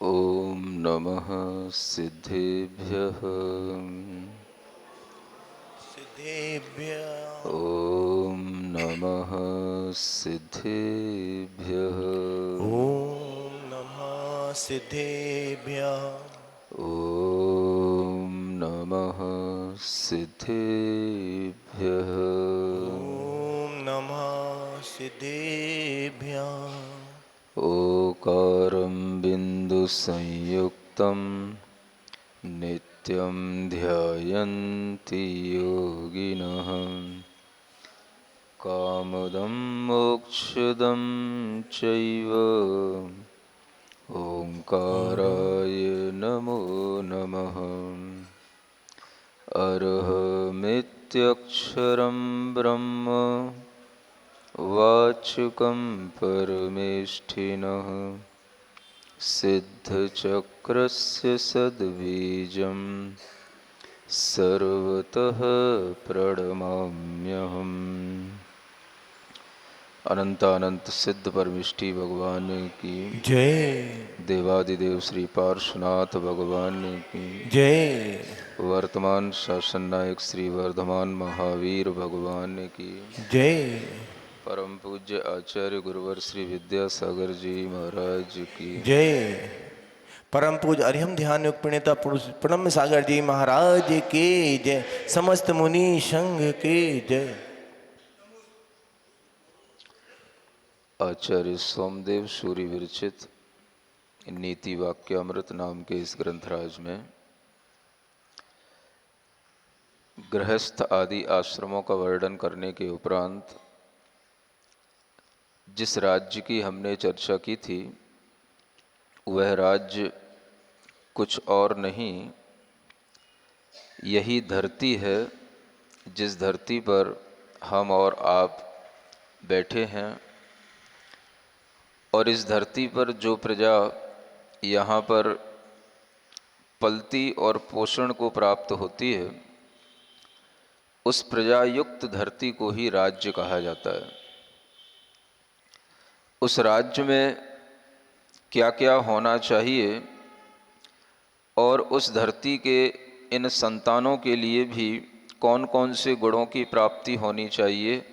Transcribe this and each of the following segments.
ॐ नमः सिद्धेभ्यः। ॐ नमः सिद्धेभ्यः। ॐ नमः सिद्धेभ्यः। ॐ नमः सिद्धेभ्यः। ॐ नमः सिद्धेभ्यः। ओकारं बिन्दुसंयुक्तं नित्यं ध्यायन्ति योगिनः। कामदं मोक्षदं चैव ओंकाराय नमो नमः। अरहमित्यक्षरं ब्रह्म वाचकं परमेष्ठिनः। सिद्धचक्रस्य सद्बीजं सर्वतः प्रणमाम्यहम्। अनंतानंत सिद्ध परमेष्ठी भगवान की जय। देवादिदेव श्री पार्श्वनाथ भगवान की जय। वर्तमान शासन नायक श्री वर्धमान महावीर भगवान की जय। परम पूज्य आचार्य गुरुवर श्री विद्यासागर जी महाराज की जय। परम पूज्य अरिहम ध्यान युग प्रणेता पुरुष प्रणम सागर जी महाराज के जय। समस्त मुनि संघ के जय। आचार्य सोमदेव सूरी विरचित नीति वाक्यामृत नाम के इस ग्रंथराज में गृहस्थ आदि आश्रमों का वर्णन करने के उपरांत जिस राज्य की हमने चर्चा की थी वह राज्य कुछ और नहीं, यही धरती है जिस धरती पर हम और आप बैठे हैं। और इस धरती पर जो प्रजा यहाँ पर पलती और पोषण को प्राप्त होती है उस प्रजायुक्त धरती को ही राज्य कहा जाता है। उस राज्य में क्या क्या होना चाहिए और उस धरती के इन संतानों के लिए भी कौन कौन से गुणों की प्राप्ति होनी चाहिए,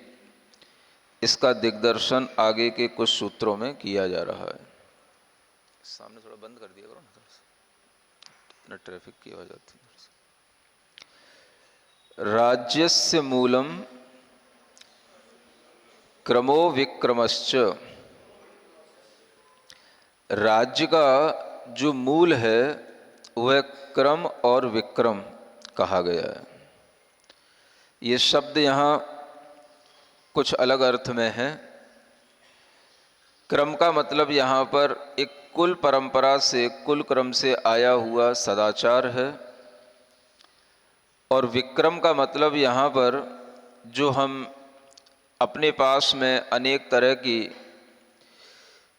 इसका दिग्दर्शन आगे के कुछ सूत्रों में किया जा रहा है। सामने थोड़ा बंद कर दिया करो ना, इतना ट्रैफिक की आवाज आती है। राज्यस्य मूलम क्रमो विक्रमश्च। राज्य का जो मूल है वह क्रम और विक्रम कहा गया है। ये शब्द यहाँ कुछ अलग अर्थ में है। क्रम का मतलब यहाँ पर एक कुल परंपरा से, कुल क्रम से आया हुआ सदाचार है। और विक्रम का मतलब यहाँ पर जो हम अपने पास में अनेक तरह की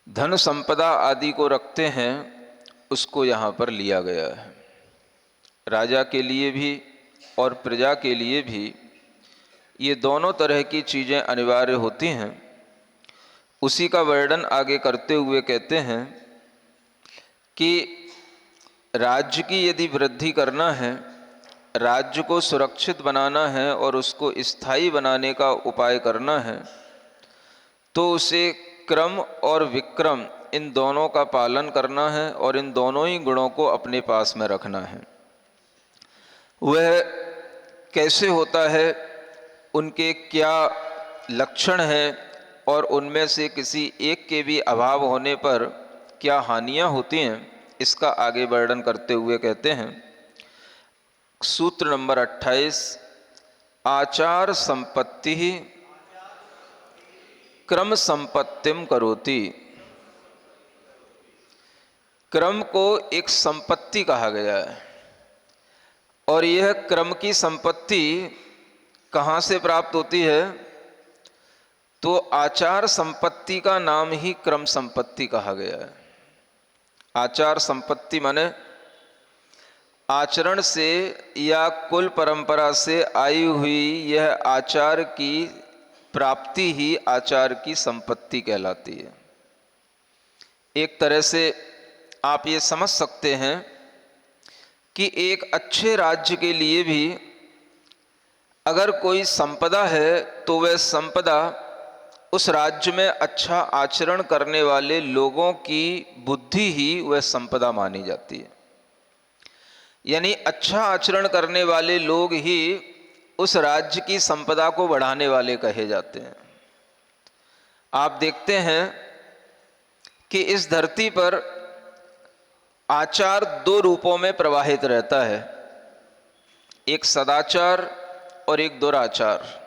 धन संपदा आदि को रखते हैं उसको यहाँ पर लिया गया है। राजा के लिए भी और प्रजा के लिए भी ये दोनों तरह की चीज़ें अनिवार्य होती हैं। उसी का वर्णन आगे करते हुए कहते हैं कि राज्य की यदि वृद्धि करना है, राज्य को सुरक्षित बनाना है और उसको स्थायी बनाने का उपाय करना है तो उसे क्रम और विक्रम इन दोनों का पालन करना है और इन दोनों ही गुणों को अपने पास में रखना है। वह कैसे होता है, उनके क्या लक्षण हैं और उनमें से किसी एक के भी अभाव होने पर क्या हानियां होती हैं, इसका आगे वर्णन करते हुए कहते हैं सूत्र नंबर 28, आचार संपत्ति क्रम संपत्तिम करोति। क्रम को एक संपत्ति कहा गया है और यह क्रम की संपत्ति कहाँ से प्राप्त होती है, तो आचार संपत्ति का नाम ही क्रम संपत्ति कहा गया है। आचार संपत्ति माने आचरण से या कुल परंपरा से आई हुई यह आचार की प्राप्ति ही आचार की संपत्ति कहलाती है। एक तरह से आप ये समझ सकते हैं कि एक अच्छे राज्य के लिए भी अगर कोई संपदा है तो वह संपदा उस राज्य में अच्छा आचरण करने वाले लोगों की बुद्धि ही वह संपदा मानी जाती है। यानी अच्छा आचरण करने वाले लोग ही उस राज्य की संपदा को बढ़ाने वाले कहे जाते हैं। आप देखते हैं कि इस धरती पर आचार दो रूपों में प्रवाहित रहता है, एक सदाचार और एक दुराचार।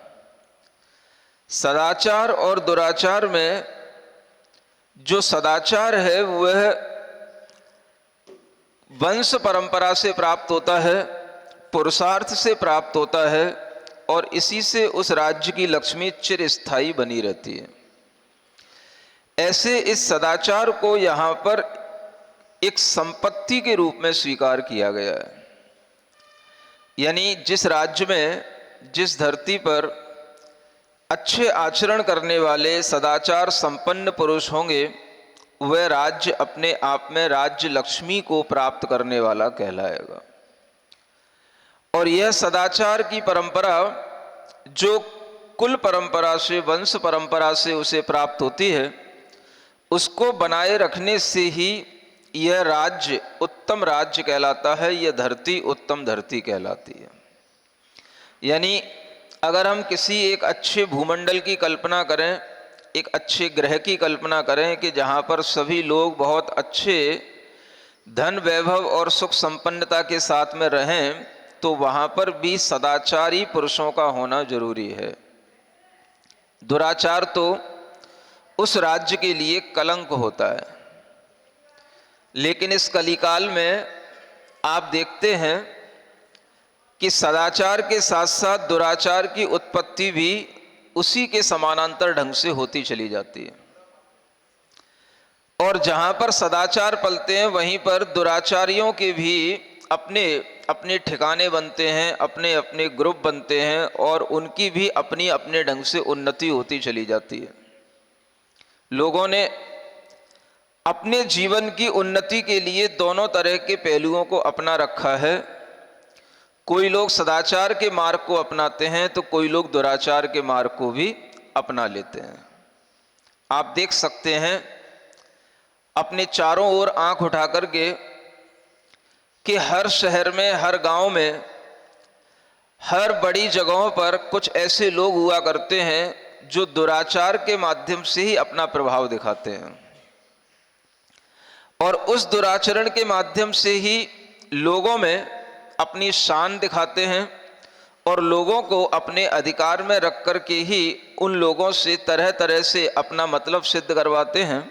सदाचार और दुराचार में जो सदाचार है वह वंश परंपरा से प्राप्त होता है, पुरुषार्थ से प्राप्त होता है और इसी से उस राज्य की लक्ष्मी चिरस्थायी बनी रहती है। ऐसे इस सदाचार को यहाँ पर एक संपत्ति के रूप में स्वीकार किया गया है। यानी जिस राज्य में, जिस धरती पर अच्छे आचरण करने वाले सदाचार संपन्न पुरुष होंगे, वह राज्य अपने आप में राज्य लक्ष्मी को प्राप्त करने वाला कहलाएगा। और यह सदाचार की परंपरा जो कुल परंपरा से, वंश परंपरा से उसे प्राप्त होती है, उसको बनाए रखने से ही यह राज्य उत्तम राज्य कहलाता है, यह धरती उत्तम धरती कहलाती है। यानी अगर हम किसी एक अच्छे भूमंडल की कल्पना करें, एक अच्छे ग्रह की कल्पना करें कि जहाँ पर सभी लोग बहुत अच्छे धन वैभव और सुख संपन्नता के साथ में रहें, तो वहाँ पर भी सदाचारी पुरुषों का होना जरूरी है। दुराचार तो उस राज्य के लिए कलंक होता है। लेकिन इस कलिकाल में आप देखते हैं कि सदाचार के साथ साथ दुराचार की उत्पत्ति भी उसी के समानांतर ढंग से होती चली जाती है। और जहाँ पर सदाचार पलते हैं वहीं पर दुराचारियों के भी अपने अपने ठिकाने बनते हैं, अपने अपने ग्रुप बनते हैं और उनकी भी अपनी अपने ढंग से उन्नति होती चली जाती है। लोगों ने अपने जीवन की उन्नति के लिए दोनों तरह के पहलुओं को अपना रखा है। कोई लोग सदाचार के मार्ग को अपनाते हैं तो कोई लोग दुराचार के मार्ग को भी अपना लेते हैं। आप देख सकते हैं अपने चारों ओर आंख उठा करके कि हर शहर में, हर गांव में, हर बड़ी जगहों पर कुछ ऐसे लोग हुआ करते हैं जो दुराचार के माध्यम से ही अपना प्रभाव दिखाते हैं और उस दुराचरण के माध्यम से ही लोगों में अपनी शान दिखाते हैं और लोगों को अपने अधिकार में रख कर के ही उन लोगों से तरह तरह से अपना मतलब सिद्ध करवाते हैं।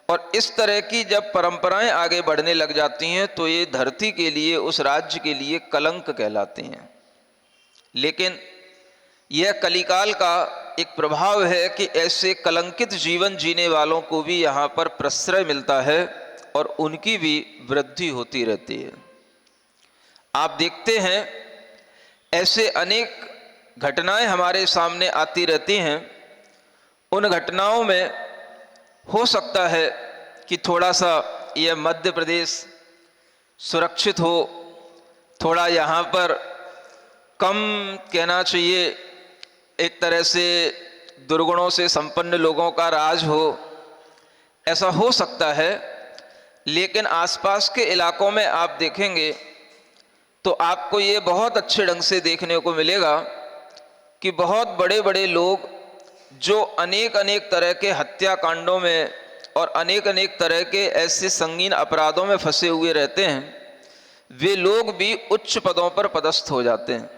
और इस तरह की जब परंपराएं आगे बढ़ने लग जाती हैं तो ये धरती के लिए, उस राज्य के लिए कलंक कहलाती हैं। लेकिन यह कलिकाल का एक प्रभाव है कि ऐसे कलंकित जीवन जीने वालों को भी यहाँ पर प्रश्रय मिलता है और उनकी भी वृद्धि होती रहती है। आप देखते हैं ऐसे अनेक घटनाएं हमारे सामने आती रहती हैं। उन घटनाओं में हो सकता है कि थोड़ा सा यह मध्य प्रदेश सुरक्षित हो, थोड़ा यहाँ पर कम कहना चाहिए, एक तरह से दुर्गुणों से संपन्न लोगों का राज हो, ऐसा हो सकता है। लेकिन आसपास के इलाकों में आप देखेंगे तो आपको ये बहुत अच्छे ढंग से देखने को मिलेगा कि बहुत बड़े बड़े लोग जो अनेक अनेक तरह के हत्याकांडों में और अनेक अनेक तरह के ऐसे संगीन अपराधों में फंसे हुए रहते हैं, वे लोग भी उच्च पदों पर पदस्थ हो जाते हैं।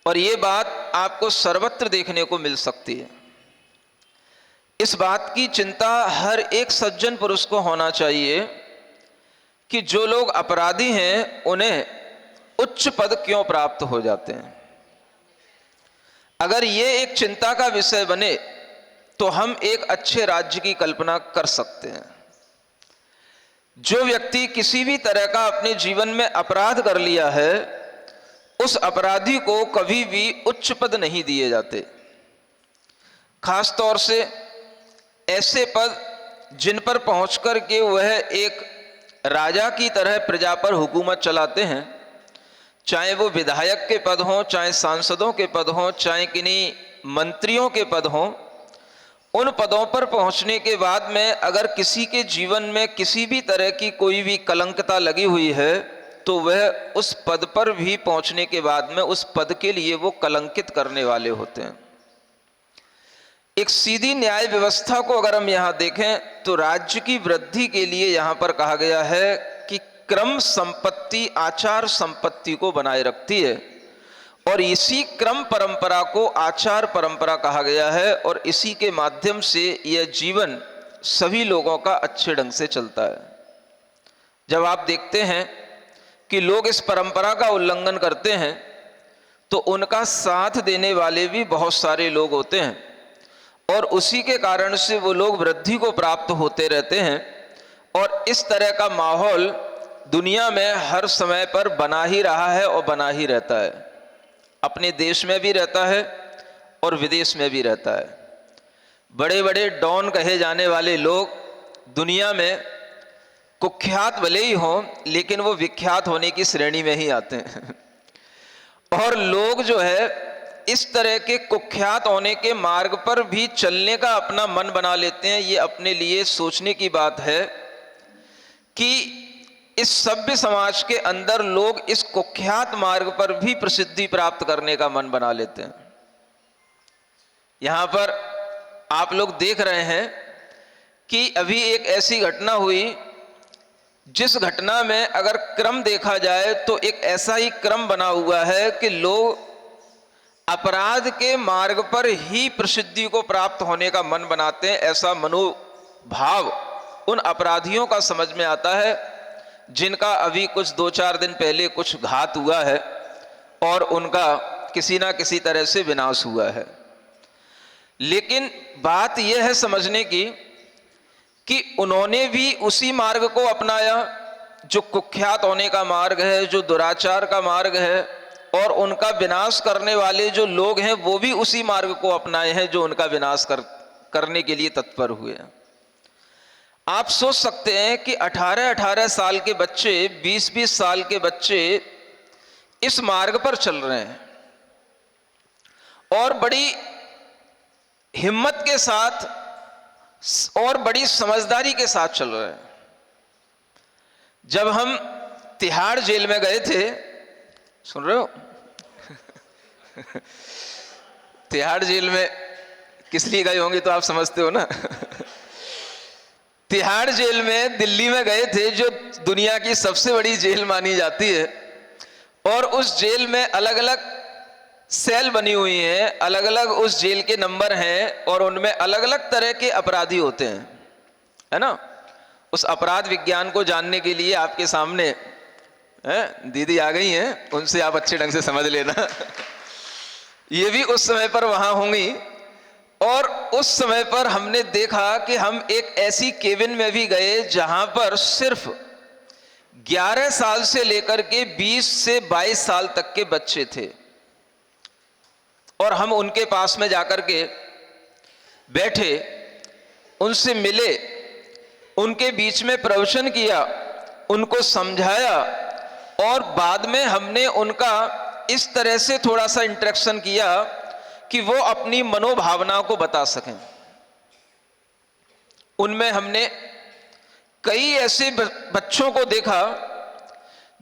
और ये बात आपको सर्वत्र देखने को मिल सकती है। इस बात की चिंता हर एक सज्जन पुरुष को होना चाहिए कि जो लोग अपराधी हैं उन्हें उच्च पद क्यों प्राप्त हो जाते हैं। अगर ये एक चिंता का विषय बने तो हम एक अच्छे राज्य की कल्पना कर सकते हैं। जो व्यक्ति किसी भी तरह का अपने जीवन में अपराध कर लिया है, उस अपराधी को कभी भी उच्च पद नहीं दिए जाते। खास तौर से ऐसे पद जिन पर पहुंचकर के वह एक राजा की तरह प्रजा पर हुकूमत चलाते हैं, चाहे वो विधायक के पद हों, चाहे सांसदों के पद हों, चाहे किन्हीं मंत्रियों के पद हों, उन पदों पर पहुंचने के बाद में अगर किसी के जीवन में किसी भी तरह की कोई भी कलंकता लगी हुई है तो वह उस पद पर भी पहुंचने के बाद में उस पद के लिए वो कलंकित करने वाले होते हैं। एक सीधी न्याय व्यवस्था को अगर हम यहाँ देखें तो राज्य की वृद्धि के लिए यहाँ पर कहा गया है कि क्रम संपत्ति आचार संपत्ति को बनाए रखती है, और इसी क्रम परंपरा को आचार परंपरा कहा गया है, और इसी के माध्यम से यह जीवन सभी लोगों का अच्छे ढंग से चलता है। जब आप देखते हैं कि लोग इस परंपरा का उल्लंघन करते हैं तो उनका साथ देने वाले भी बहुत सारे लोग होते हैं, और उसी के कारण से वो लोग वृद्धि को प्राप्त होते रहते हैं। और इस तरह का माहौल दुनिया में हर समय पर बना ही रहा है और बना ही रहता है। अपने देश में भी रहता है और विदेश में भी रहता है। बड़े बड़े डॉन कहे जाने वाले लोग दुनिया में कुख्यात भले ही हों, लेकिन वो विख्यात होने की श्रेणी में ही आते हैं। और लोग जो है इस तरह के कुख्यात होने के मार्ग पर भी चलने का अपना मन बना लेते हैं। ये अपने लिए सोचने की बात है कि इस सभ्य समाज के अंदर लोग इस कुख्यात मार्ग पर भी प्रसिद्धि प्राप्त करने का मन बना लेते हैं। यहां पर आप लोग देख रहे हैं कि अभी एक ऐसी घटना हुई जिस घटना में अगर क्रम देखा जाए तो एक ऐसा ही क्रम बना हुआ है कि लोग अपराध के मार्ग पर ही प्रसिद्धि को प्राप्त होने का मन बनाते हैं। ऐसा मनोभाव उन अपराधियों का समझ में आता है जिनका अभी कुछ 2-4 दिन पहले कुछ घात हुआ है और उनका किसी ना किसी तरह से विनाश हुआ है। लेकिन बात यह है समझने की कि उन्होंने भी उसी मार्ग को अपनाया जो कुख्यात होने का मार्ग है, जो दुराचार का मार्ग है, और उनका विनाश करने वाले जो लोग हैं वो भी उसी मार्ग को अपनाए हैं जो उनका विनाश करने के लिए तत्पर हुए हैं। आप सोच सकते हैं कि 18-18 साल के बच्चे, 20-20 साल के बच्चे इस मार्ग पर चल रहे हैं और बड़ी हिम्मत के साथ और बड़ी समझदारी के साथ चल रहे हैं। जब हम तिहाड़ जेल में गए थे, सुन रहे हो? तिहाड़ जेल में किस लिए गए होंगे तो आप समझते हो ना। तिहाड़ जेल में दिल्ली में गए थे, जो दुनिया की सबसे बड़ी जेल मानी जाती है, और उस जेल में अलग अलग सेल बनी हुई हैं, अलग अलग उस जेल के नंबर हैं, और उनमें अलग अलग तरह के अपराधी होते हैं, है ना। उस अपराध विज्ञान को जानने के लिए आपके सामने दीदी आ गई हैं, उनसे आप अच्छे ढंग से समझ लेना। ये भी उस समय पर वहां होंगी, और उस समय पर हमने देखा कि हम एक ऐसी केबिन में भी गए जहां पर सिर्फ 11 साल से लेकर के 20 से 22 साल तक के बच्चे थे, और हम उनके पास में जाकर के बैठे, उनसे मिले, उनके बीच में प्रवचन किया, उनको समझाया, और बाद में हमने उनका इस तरह से थोड़ा सा इंटरेक्शन किया कि वो अपनी मनोभावना को बता सकें। उनमें हमने कई ऐसे बच्चों को देखा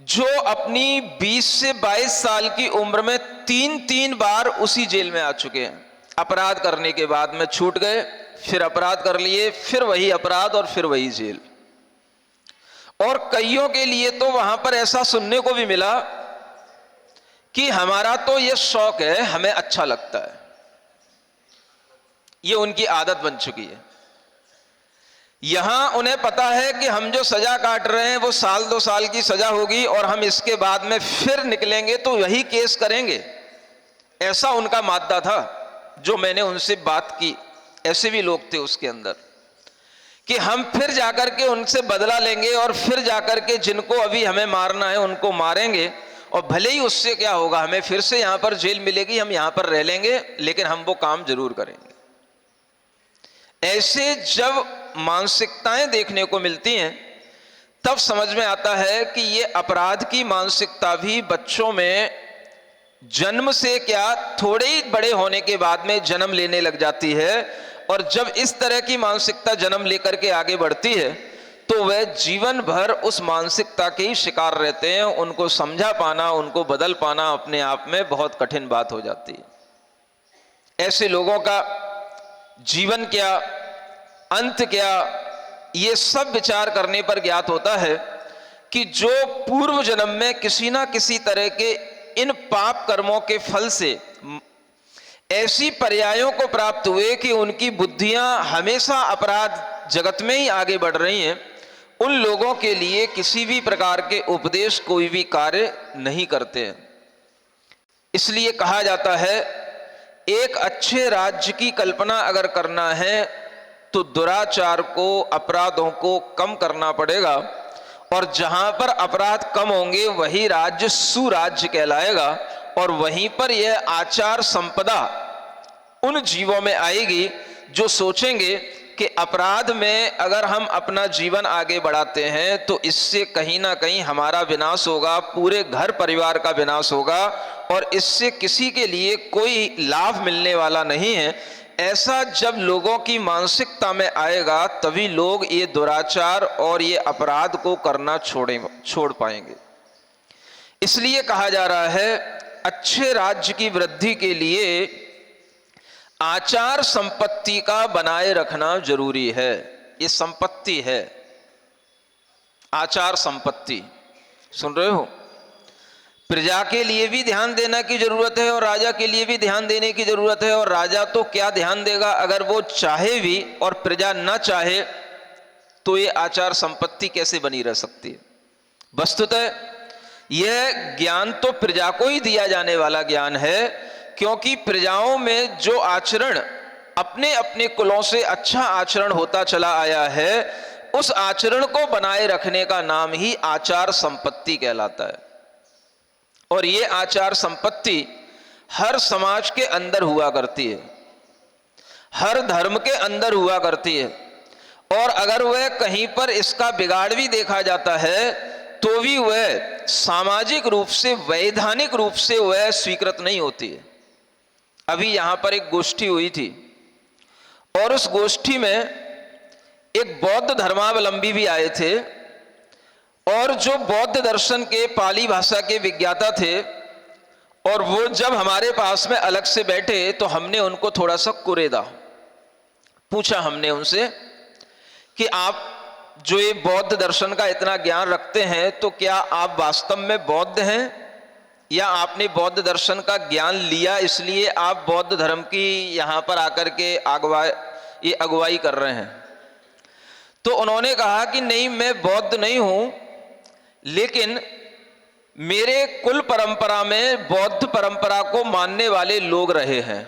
जो अपनी 20 से 22 साल की उम्र में 3-3 बार उसी जेल में आ चुके हैं। अपराध करने के बाद में छूट गए, फिर अपराध कर लिए, फिर वही अपराध और फिर वही जेल। और कईयों के लिए तो वहां पर ऐसा सुनने को भी मिला कि हमारा तो ये शौक है, हमें अच्छा लगता है। ये उनकी आदत बन चुकी है। यहां उन्हें पता है कि हम जो सजा काट रहे हैं वो 1-2 साल की सजा होगी, और हम इसके बाद में फिर निकलेंगे तो वही केस करेंगे। ऐसा उनका मादा था। जो मैंने उनसे बात की, ऐसे भी लोग थे उसके अंदर, कि हम फिर जाकर के उनसे बदला लेंगे, और फिर जाकर के जिनको अभी हमें मारना है उनको मारेंगे, और भले ही उससे क्या होगा, हमें फिर से यहां पर जेल मिलेगी, हम यहां पर रह लेंगे, लेकिन हम वो काम जरूर करेंगे। ऐसे जब मानसिकताएं देखने को मिलती हैं, तब समझ में आता है कि ये अपराध की मानसिकता भी बच्चों में जन्म से क्या थोड़े ही बड़े होने के बाद में जन्म लेने लग जाती है। और जब इस तरह की मानसिकता जन्म लेकर के आगे बढ़ती है तो वह जीवन भर उस मानसिकता के ही शिकार रहते हैं। उनको समझा पाना, उनको बदल पाना अपने आप में बहुत कठिन बात हो जाती है। ऐसे लोगों का जीवन क्या, अंत क्या, ये सब विचार करने पर ज्ञात होता है कि जो पूर्व जन्म में किसी ना किसी तरह के इन पाप कर्मों के फल से ऐसी पर्यायों को प्राप्त हुए कि उनकी बुद्धियां हमेशा अपराध जगत में ही आगे बढ़ रही हैं, उन लोगों के लिए किसी भी प्रकार के उपदेश कोई भी कार्य नहीं करते हैं। इसलिए कहा जाता है, एक अच्छे राज्य की कल्पना अगर करना है तो दुराचार को, अपराधों को कम करना पड़ेगा, और जहां पर अपराध कम होंगे वही राज्य सुराज्य कहलाएगा। और वहीं पर यह आचार संपदा उन जीवों में आएगी जो सोचेंगे कि अपराध में अगर हम अपना जीवन आगे बढ़ाते हैं तो इससे कहीं ना कहीं हमारा विनाश होगा, पूरे घर परिवार का विनाश होगा, और इससे किसी के लिए कोई लाभ मिलने वाला नहीं है। ऐसा जब लोगों की मानसिकता में आएगा तभी लोग ये दुराचार और ये अपराध को करना छोड़ पाएंगे। इसलिए कहा जा रहा है, अच्छे राज्य की वृद्धि के लिए आचार संपत्ति का बनाए रखना जरूरी है। ये संपत्ति है, आचार संपत्ति। सुन रहे हो? प्रजा के लिए भी ध्यान देना की जरूरत है और राजा के लिए भी ध्यान देने की जरूरत है। और राजा तो क्या ध्यान देगा अगर वो चाहे भी और प्रजा न चाहे तो ये आचार संपत्ति कैसे बनी रह सकती है? वस्तुतः यह ज्ञान तो प्रजा को ही दिया जाने वाला ज्ञान है, क्योंकि प्रजाओं में जो आचरण अपने अपने कुलों से अच्छा आचरण होता चला आया है, उस आचरण को बनाए रखने का नाम ही आचार संपत्ति कहलाता है। और ये आचार संपत्ति हर समाज के अंदर हुआ करती है, हर धर्म के अंदर हुआ करती है। और अगर वह कहीं पर इसका बिगाड़ भी देखा जाता है तो भी वह सामाजिक रूप से, वैधानिक रूप से वह स्वीकृत नहीं होती है। अभी यहां पर एक गोष्ठी हुई थी और उस गोष्ठी में एक बौद्ध धर्मावलंबी भी आए थे, और जो बौद्ध दर्शन के पाली भाषा के विज्ञाता थे, और वो जब हमारे पास में अलग से बैठे तो हमने उनको थोड़ा सा कुरेदा। पूछा हमने उनसे कि आप जो ये बौद्ध दर्शन का इतना ज्ञान रखते हैं तो क्या आप वास्तव में बौद्ध हैं, या आपने बौद्ध दर्शन का ज्ञान लिया इसलिए आप बौद्ध धर्म की यहाँ पर आकर के अगुवाई कर रहे हैं? तो उन्होंने कहा कि नहीं, मैं बौद्ध नहीं हूं, लेकिन मेरे कुल परंपरा में बौद्ध परंपरा को मानने वाले लोग रहे हैं,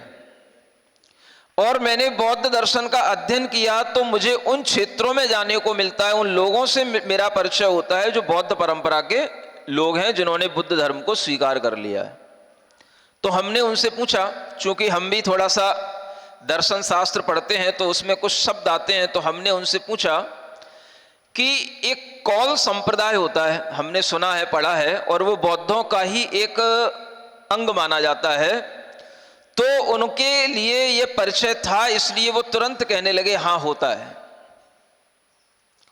और मैंने बौद्ध दर्शन का अध्ययन किया तो मुझे उन क्षेत्रों में जाने को मिलता है, उन लोगों से मेरा परिचय होता है जो बौद्ध परंपरा के लोग हैं, जिन्होंने बुद्ध धर्म को स्वीकार कर लिया है। तो हमने उनसे पूछा, चूंकि हम भी थोड़ा सा दर्शन शास्त्र पढ़ते हैं तो उसमें कुछ शब्द आते हैं, तो हमने उनसे पूछा कि एक कौल संप्रदाय होता है, हमने सुना है, पढ़ा है, और वो बौद्धों का ही एक अंग माना जाता है। तो उनके लिए ये परिचय था, इसलिए वो तुरंत कहने लगे हाँ होता है।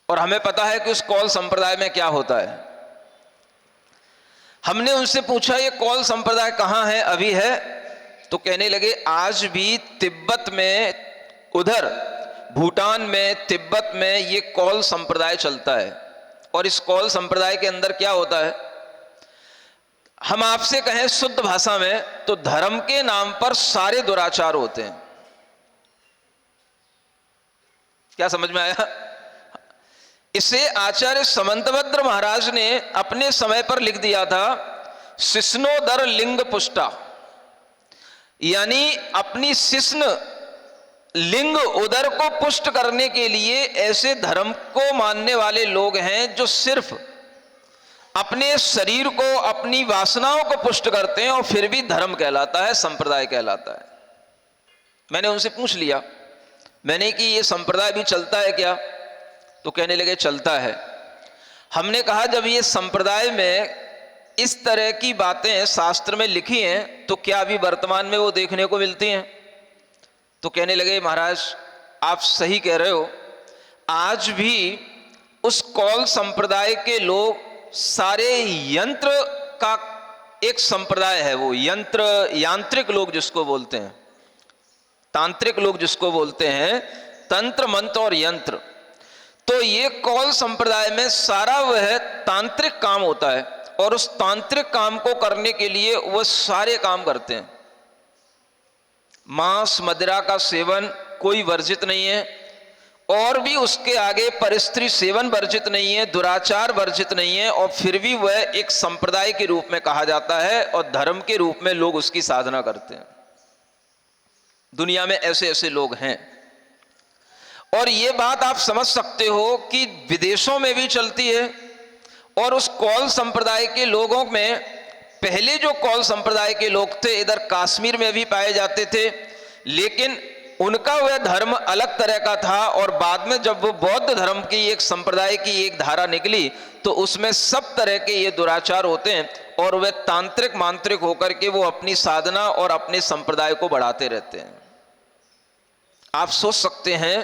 और हमें पता है कि उस कौल संप्रदाय में क्या होता है। हमने उनसे पूछा ये कौल संप्रदाय कहाँ है, अभी है? तो कहने लगे आज भी तिब्बत में, उधर भूटान में, तिब्बत में ये कौल संप्रदाय चलता है। और इस कौल संप्रदाय के अंदर क्या होता है, हम आपसे कहें शुद्ध भाषा में तो धर्म के नाम पर सारे दुराचार होते हैं। क्या समझ में आया? इसे आचार्य समंतभद्र महाराज ने अपने समय पर लिख दिया था, शिष्णोदर लिंग पुष्टा, यानी अपनी शिष्ण लिंग उदर को पुष्ट करने के लिए ऐसे धर्म को मानने वाले लोग हैं जो सिर्फ अपने शरीर को, अपनी वासनाओं को पुष्ट करते हैं, और फिर भी धर्म कहलाता है, संप्रदाय कहलाता है। मैंने उनसे पूछ लिया, मैंने कि ये संप्रदाय भी चलता है क्या? तो कहने लगे चलता है। हमने कहा जब ये संप्रदाय में इस तरह की बातें शास्त्र में लिखी हैं तो क्या अभी वर्तमान में वो देखने को मिलती हैं? तो कहने लगे महाराज आप सही कह रहे हो, आज भी उस कौल संप्रदाय के लोग सारे यंत्र का एक संप्रदाय है, वो यांत्रिक लोग जिसको बोलते हैं, तांत्रिक लोग जिसको बोलते हैं, तंत्र मंत्र और यंत्र। तो ये कौल संप्रदाय में सारा वह तांत्रिक काम होता है और उस तांत्रिक काम को करने के लिए वह सारे काम करते हैं। मांस मदिरा का सेवन कोई वर्जित नहीं है और भी उसके आगे परस्त्री सेवन वर्जित नहीं है, दुराचार वर्जित नहीं है, और फिर भी वह एक संप्रदाय के रूप में कहा जाता है और धर्म के रूप में लोग उसकी साधना करते हैं। दुनिया में ऐसे ऐसे लोग हैं और ये बात आप समझ सकते हो कि विदेशों में भी चलती है। और उस कौल संप्रदाय के लोगों में पहले जो कौल संप्रदाय के लोग थे इधर कश्मीर में भी पाए जाते थे, लेकिन उनका वह धर्म अलग तरह का था और बाद में जब वो बौद्ध धर्म की एक संप्रदाय की एक धारा निकली तो उसमें सब तरह के ये दुराचार होते हैं और वह तांत्रिक मांत्रिक होकर के वो अपनी साधना और अपने संप्रदाय को बढ़ाते रहते हैं। आप सोच सकते हैं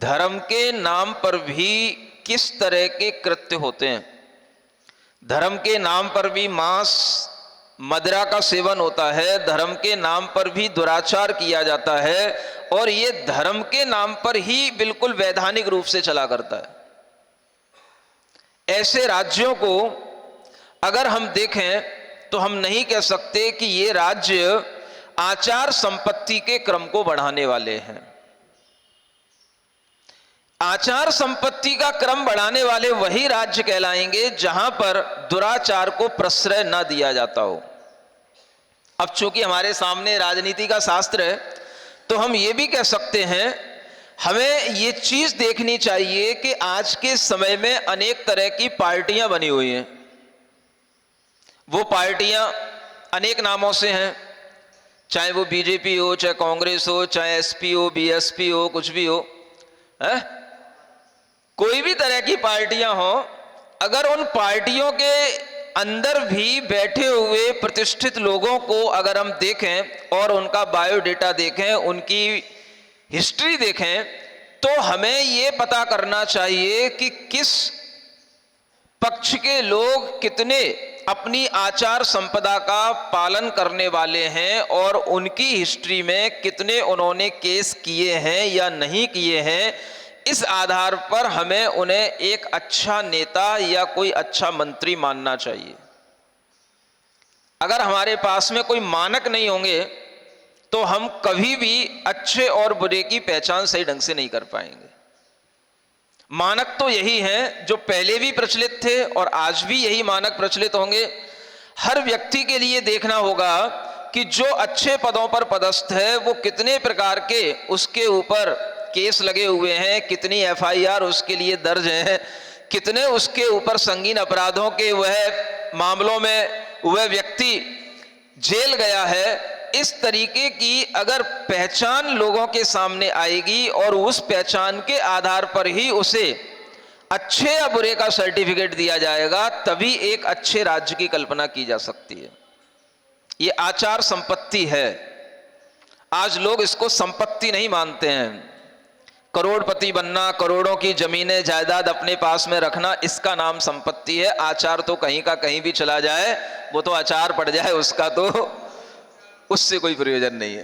धर्म के नाम पर भी किस तरह के कृत्य होते हैं। धर्म के नाम पर भी मांस मदिरा का सेवन होता है, धर्म के नाम पर भी दुराचार किया जाता है और ये धर्म के नाम पर ही बिल्कुल वैधानिक रूप से चला करता है। ऐसे राज्यों को अगर हम देखें तो हम नहीं कह सकते कि ये राज्य आचार संपत्ति के क्रम को बढ़ाने वाले हैं। आचार संपत्ति का क्रम बढ़ाने वाले वही राज्य कहलाएंगे जहां पर दुराचार को प्रश्रय न दिया जाता हो। अब चूंकि हमारे सामने राजनीति का शास्त्र है तो हम ये भी कह सकते हैं, हमें ये चीज देखनी चाहिए कि आज के समय में अनेक तरह की पार्टियां बनी हुई हैं। वो पार्टियां अनेक नामों से हैं, चाहे वो बीजेपी हो, चाहे कांग्रेस हो, चाहे एसपी हो, बीएसपी हो, कुछ भी हो, कोई भी तरह की पार्टियां हो, अगर उन पार्टियों के अंदर भी बैठे हुए प्रतिष्ठित लोगों को अगर हम देखें और उनका बायोडेटा देखें, उनकी हिस्ट्री देखें, तो हमें ये पता करना चाहिए कि किस पक्ष के लोग कितने अपनी आचार संपदा का पालन करने वाले हैं और उनकी हिस्ट्री में कितने उन्होंने केस किए हैं या नहीं किए हैं। इस आधार पर हमें उन्हें एक अच्छा नेता या कोई अच्छा मंत्री मानना चाहिए। अगर हमारे पास में कोई मानक नहीं होंगे तो हम कभी भी अच्छे और बुरे की पहचान सही ढंग से नहीं कर पाएंगे। मानक तो यही हैं जो पहले भी प्रचलित थे और आज भी यही मानक प्रचलित होंगे। हर व्यक्ति के लिए देखना होगा कि जो अच्छे पदों पर पदस्थ है वो कितने प्रकार के उसके ऊपर केस लगे हुए हैं, कितनी एफआईआर उसके लिए दर्ज हैं, कितने उसके ऊपर संगीन अपराधों के वह मामलों में वह व्यक्ति जेल गया है। इस तरीके की अगर पहचान लोगों के सामने आएगी और उस पहचान के आधार पर ही उसे अच्छे या बुरे का सर्टिफिकेट दिया जाएगा, तभी एक अच्छे राज्य की कल्पना की जा सकती है। ये आचार संपत्ति है। आज लोग इसको संपत्ति नहीं मानते हैं। करोड़पति बनना, करोड़ों की जमीनें जायदाद अपने पास में रखना, इसका नाम संपत्ति है। आचार तो कहीं का कहीं भी चला जाए, वो तो अचार पड़ जाए, उसका तो उससे कोई प्रयोजन नहीं है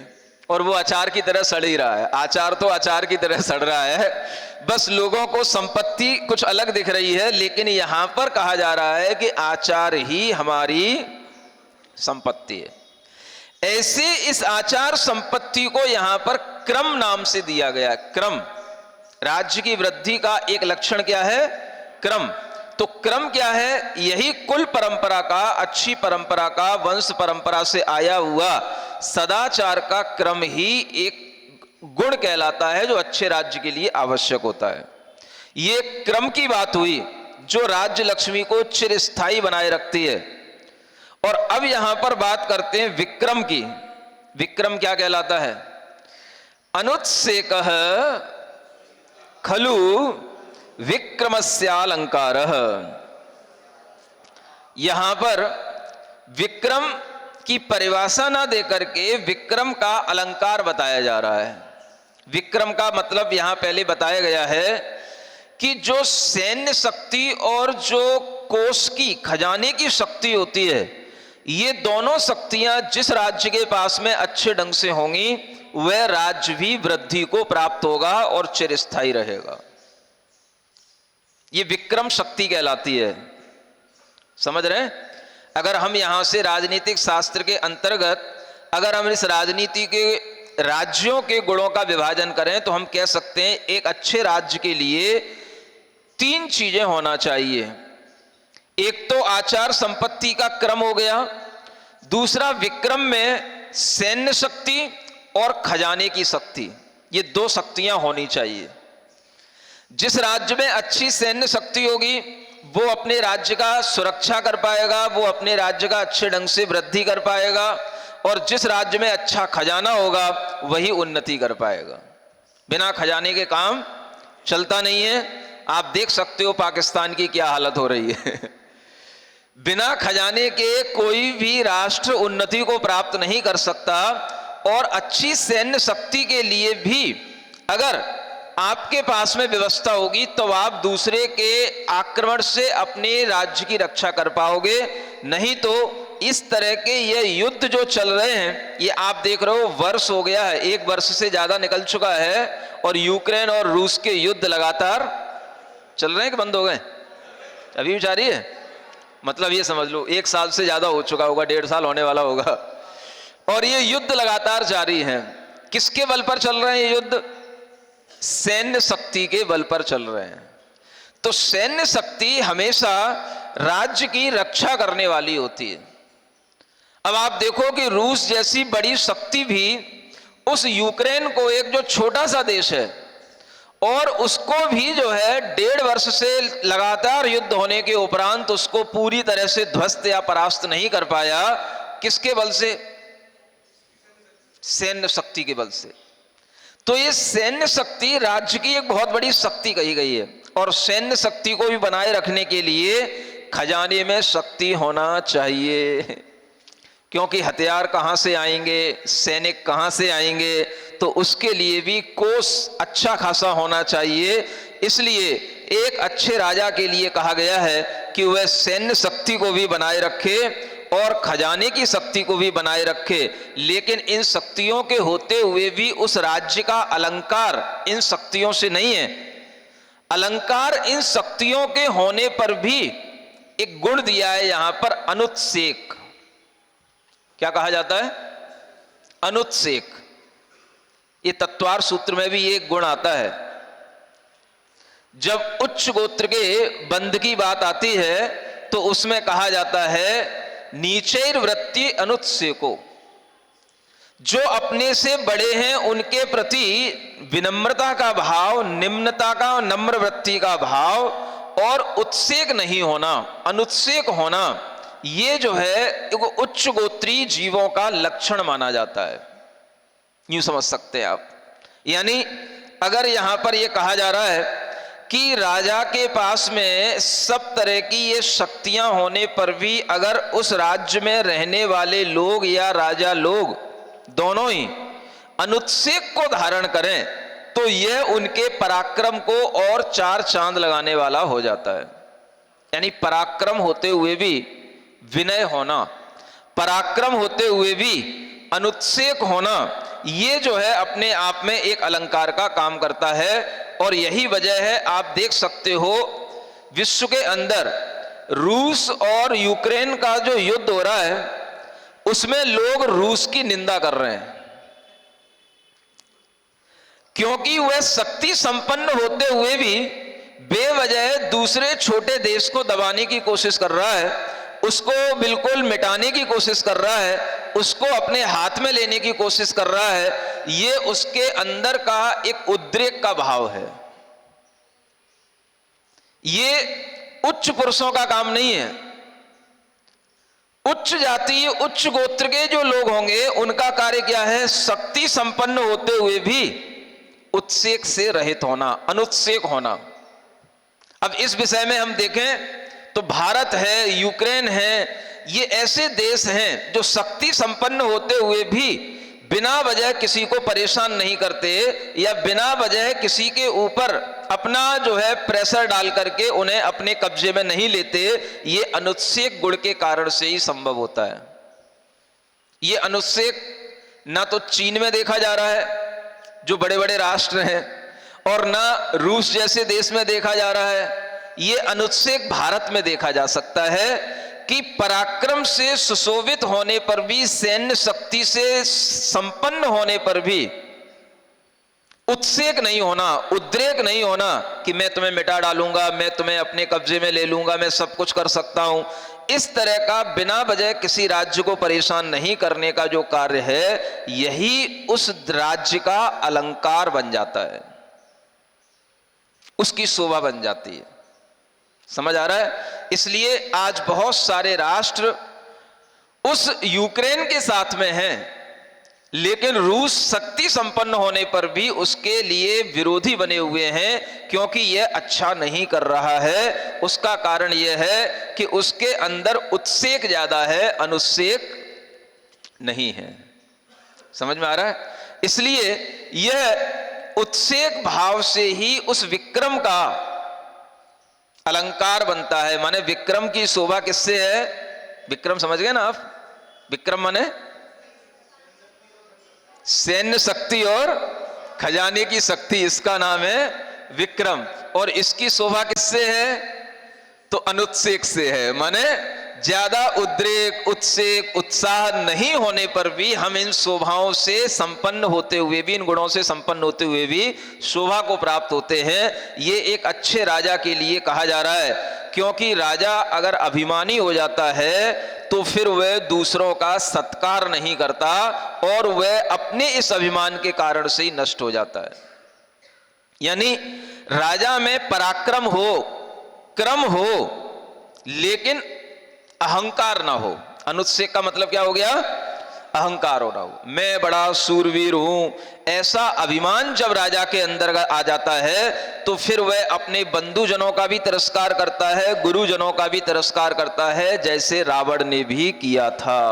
और वो अचार की तरह सड़ ही रहा है। आचार तो अचार की तरह सड़ रहा है, बस लोगों को संपत्ति कुछ अलग दिख रही है। लेकिन यहां पर कहा जा रहा है कि आचार ही हमारी संपत्ति है। ऐसे इस आचार संपत्ति को यहां पर क्रम नाम से दिया गया है। क्रम, राज्य की वृद्धि का एक लक्षण क्या है? क्रम। तो क्रम क्या है? यही कुल परंपरा का, अच्छी परंपरा का, वंश परंपरा से आया हुआ सदाचार का क्रम ही एक गुण कहलाता है जो अच्छे राज्य के लिए आवश्यक होता है। ये क्रम की बात हुई जो राज्य लक्ष्मी को चिरस्थायी बनाए रखती है। और अब यहां पर बात करते हैं विक्रम की। विक्रम क्या कहलाता है? अनुत्सेकः खलु विक्रमस्यालंकारः। यहां पर विक्रम की परिभाषा ना देकर के विक्रम का अलंकार बताया जा रहा है। विक्रम का मतलब यहां पहले बताया गया है कि जो सैन्य शक्ति और जो कोष की खजाने की शक्ति होती है, ये दोनों शक्तियां जिस राज्य के पास में अच्छे ढंग से होंगी वह राज्य भी वृद्धि को प्राप्त होगा और चिरस्थायी रहेगा। ये विक्रम शक्ति कहलाती है। समझ रहे हैं? अगर हम यहां से राजनीतिक शास्त्र के अंतर्गत अगर हम इस राजनीति के राज्यों के गुणों का विभाजन करें तो हम कह सकते हैं एक अच्छे राज्य के लिए 3 चीजें होना चाहिए। एक तो आचार संपत्ति का क्रम हो गया, दूसरा विक्रम में सैन्य शक्ति और खजाने की शक्ति, ये 2 शक्तियां होनी चाहिए। जिस राज्य में अच्छी सैन्य शक्ति होगी वो अपने राज्य का सुरक्षा कर पाएगा, वो अपने राज्य का अच्छे ढंग से वृद्धि कर पाएगा, और जिस राज्य में अच्छा खजाना होगा वही उन्नति कर पाएगा। बिना खजाने के काम चलता नहीं है। आप देख सकते हो पाकिस्तान की क्या हालत हो रही है। बिना खजाने के कोई भी राष्ट्र उन्नति को प्राप्त नहीं कर सकता, और अच्छी सैन्य शक्ति के लिए भी अगर आपके पास में व्यवस्था होगी तो आप दूसरे के आक्रमण से अपने राज्य की रक्षा कर पाओगे। नहीं तो इस तरह के ये युद्ध जो चल रहे हैं, ये आप देख रहे हो वर्ष हो गया है, 1 वर्ष से ज्यादा निकल चुका है, और यूक्रेन और रूस के युद्ध लगातार चल रहे हैं कि बंद हो गए? अभी भी जारी है। मतलब ये समझ लो 1 साल से ज्यादा हो चुका होगा, 1.5 साल होने वाला होगा, और ये युद्ध लगातार जारी है। किसके बल पर चल रहे हैं ये युद्ध? सैन्य शक्ति के बल पर चल रहे हैं। तो सैन्य शक्ति हमेशा राज्य की रक्षा करने वाली होती है। अब आप देखो कि रूस जैसी बड़ी शक्ति भी उस यूक्रेन को, एक जो छोटा सा देश है, और उसको भी जो है 1.5 वर्ष से लगातार युद्ध होने के उपरांत उसको पूरी तरह से ध्वस्त या परास्त नहीं कर पाया। किसके बल से? सैन्य शक्ति के बल से। तो ये सैन्य शक्ति राज्य की एक बहुत बड़ी शक्ति कही गई है, और सैन्य शक्ति को भी बनाए रखने के लिए खजाने में शक्ति होना चाहिए। क्योंकि हथियार कहां से आएंगे, सैनिक कहां से आएंगे, तो उसके लिए भी कोष अच्छा खासा होना चाहिए। इसलिए एक अच्छे राजा के लिए कहा गया है कि वह सैन्य शक्ति को भी बनाए रखे और खजाने की शक्ति को भी बनाए रखे। लेकिन इन शक्तियों के होते हुए भी उस राज्य का अलंकार इन शक्तियों से नहीं है। अलंकार इन शक्तियों के होने पर भी एक गुण दिया है यहां पर, अनुत्सेक। क्या कहा जाता है? अनुत्सेक। ये तत्वार सूत्र में भी एक गुण आता है। जब उच्च गोत्र के बंध की बात आती है तो उसमें कहा जाता है नीचैर वृत्ति अनुत्सेको। जो अपने से बड़े हैं उनके प्रति विनम्रता का भाव, निम्नता का, नम्र वृत्ति का भाव, और उत्सेक नहीं होना, अनुत्सेक होना, ये जो है एक उच्च गोत्री जीवों का लक्षण माना जाता है। यूं समझ सकते हैं आप। यानी अगर यहां पर यह कहा जा रहा है कि राजा के पास में सब तरह की ये शक्तियां होने पर भी अगर उस राज्य में रहने वाले लोग या राजा लोग दोनों ही अनुत्सेक को धारण करें तो यह उनके पराक्रम को और 4 चांद लगाने वाला हो जाता है। यानी पराक्रम होते हुए भी विनय होना, पराक्रम होते हुए भी अनुत्सेक होना, ये जो है अपने आप में एक अलंकार का काम करता है। और यही वजह है, आप देख सकते हो विश्व के अंदर रूस और यूक्रेन का जो युद्ध हो रहा है उसमें लोग रूस की निंदा कर रहे हैं, क्योंकि वह शक्ति संपन्न होते हुए भी बेवजह दूसरे छोटे देश को दबाने की कोशिश कर रहा है, उसको बिल्कुल मिटाने की कोशिश कर रहा है, उसको अपने हाथ में लेने की कोशिश कर रहा है। ये उसके अंदर का एक उद्रेक का भाव है। ये उच्च पुरुषों का काम नहीं है। उच्च जाति, उच्च गोत्र के जो लोग होंगे उनका कार्य क्या है? शक्ति संपन्न होते हुए भी उत्सेक से रहित होना, अनुत्सेक होना। अब इस विषय में हम देखें तो भारत है, यूक्रेन है, ये ऐसे देश हैं जो शक्ति संपन्न होते हुए भी बिना वजह किसी को परेशान नहीं करते या बिना वजह किसी के ऊपर अपना जो है प्रेशर डाल करके उन्हें अपने कब्जे में नहीं लेते। ये अनुत्सेक गुण के कारण से ही संभव होता है। ये अनुत्सेक ना तो चीन में देखा जा रहा है जो बड़े बड़े राष्ट्र हैं, और ना रूस जैसे देश में देखा जा रहा है। ये अनुत्सेक भारत में देखा जा सकता है कि पराक्रम से सुशोभित होने पर भी, सैन्य शक्ति से संपन्न होने पर भी उत्सेक नहीं होना, उद्रेक नहीं होना कि मैं तुम्हें मिटा डालूंगा, मैं तुम्हें अपने कब्जे में ले लूंगा, मैं सब कुछ कर सकता हूं। इस तरह का बिना वजह किसी राज्य को परेशान नहीं करने का जो कार्य है, यही उस राज्य का अलंकार बन जाता है, उसकी शोभा बन जाती है। समझ आ रहा है? इसलिए आज बहुत सारे राष्ट्र उस यूक्रेन के साथ में हैं, लेकिन रूस शक्ति संपन्न होने पर भी उसके लिए विरोधी बने हुए हैं, क्योंकि यह अच्छा नहीं कर रहा है। उसका कारण यह है कि उसके अंदर उत्सेक ज्यादा है, अनुत्सेक नहीं है। समझ में आ रहा है? इसलिए यह उत्सेक भाव से ही उस विक्रम का अलंकार बनता है। माने विक्रम की शोभा किससे है? विक्रम समझ गए ना आप? विक्रम माने सैन्य शक्ति और खजाने की शक्ति, इसका नाम है विक्रम। और इसकी शोभा किससे है? तो अनुत्सेक से है। माने ज्यादा उद्रेक, उत्सेक, उत्साह नहीं होने पर भी हम इन शोभाओं से संपन्न होते हुए भी, इन गुणों से संपन्न होते हुए भी शोभा को प्राप्त होते हैं। ये एक अच्छे राजा के लिए कहा जा रहा है, क्योंकि राजा अगर अभिमानी हो जाता है तो फिर वह दूसरों का सत्कार नहीं करता और वह अपने इस अभिमान के कारण से ही नष्ट हो जाता है। यानी राजा में पराक्रम हो, क्रम हो, लेकिन अहंकार ना हो। अनुत्सेक का मतलब क्या हो गया? अहंकार हो रहा हो, मैं बड़ा सूरवीर हूं, ऐसा अभिमान जब राजा के अंदर आ जाता है तो फिर वह अपने बंधुजनों का भी तिरस्कार करता है, गुरुजनों का भी तिरस्कार करता है, जैसे रावण ने भी किया था।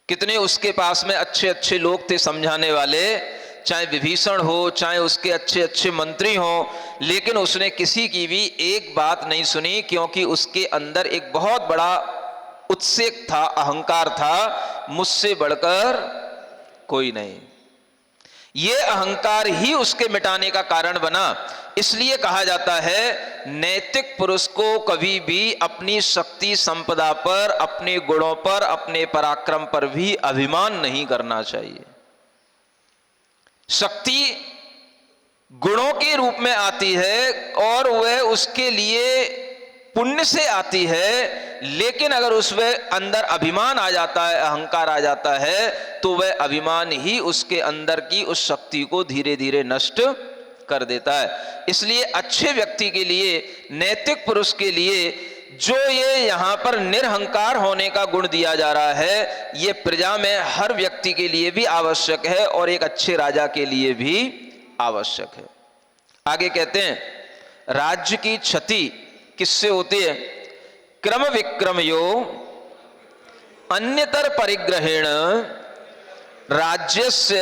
कितने उसके पास में अच्छे अच्छे लोग थे समझाने वाले, चाहे विभीषण हो, चाहे उसके अच्छे अच्छे मंत्री हो, लेकिन उसने किसी की भी एक बात नहीं सुनी, क्योंकि उसके अंदर एक बहुत बड़ा उत्सेक था, अहंकार था, मुझसे बढ़कर कोई नहीं। ये अहंकार ही उसके मिटाने का कारण बना। इसलिए कहा जाता है नैतिक पुरुष को कभी भी अपनी शक्ति संपदा पर, अपने गुणों पर, अपने पराक्रम पर भी अभिमान नहीं करना चाहिए। शक्ति गुणों के रूप में आती है और वह उसके लिए पुण्य से आती है, लेकिन अगर उसमें अंदर अभिमान आ जाता है, अहंकार आ जाता है, तो वह अभिमान ही उसके अंदर की उस शक्ति को धीरे धीरे नष्ट कर देता है। इसलिए अच्छे व्यक्ति के लिए, नैतिक पुरुष के लिए जो ये यहाँ पर निरहंकार होने का गुण दिया जा रहा है, ये प्रजा में हर व्यक्ति के लिए भी आवश्यक है और एक अच्छे राजा के लिए भी आवश्यक है। आगे कहते हैं राज्य की क्षति किससे होती है? क्रम विक्रमयो अन्यतर परिग्रहेण राज्यस्य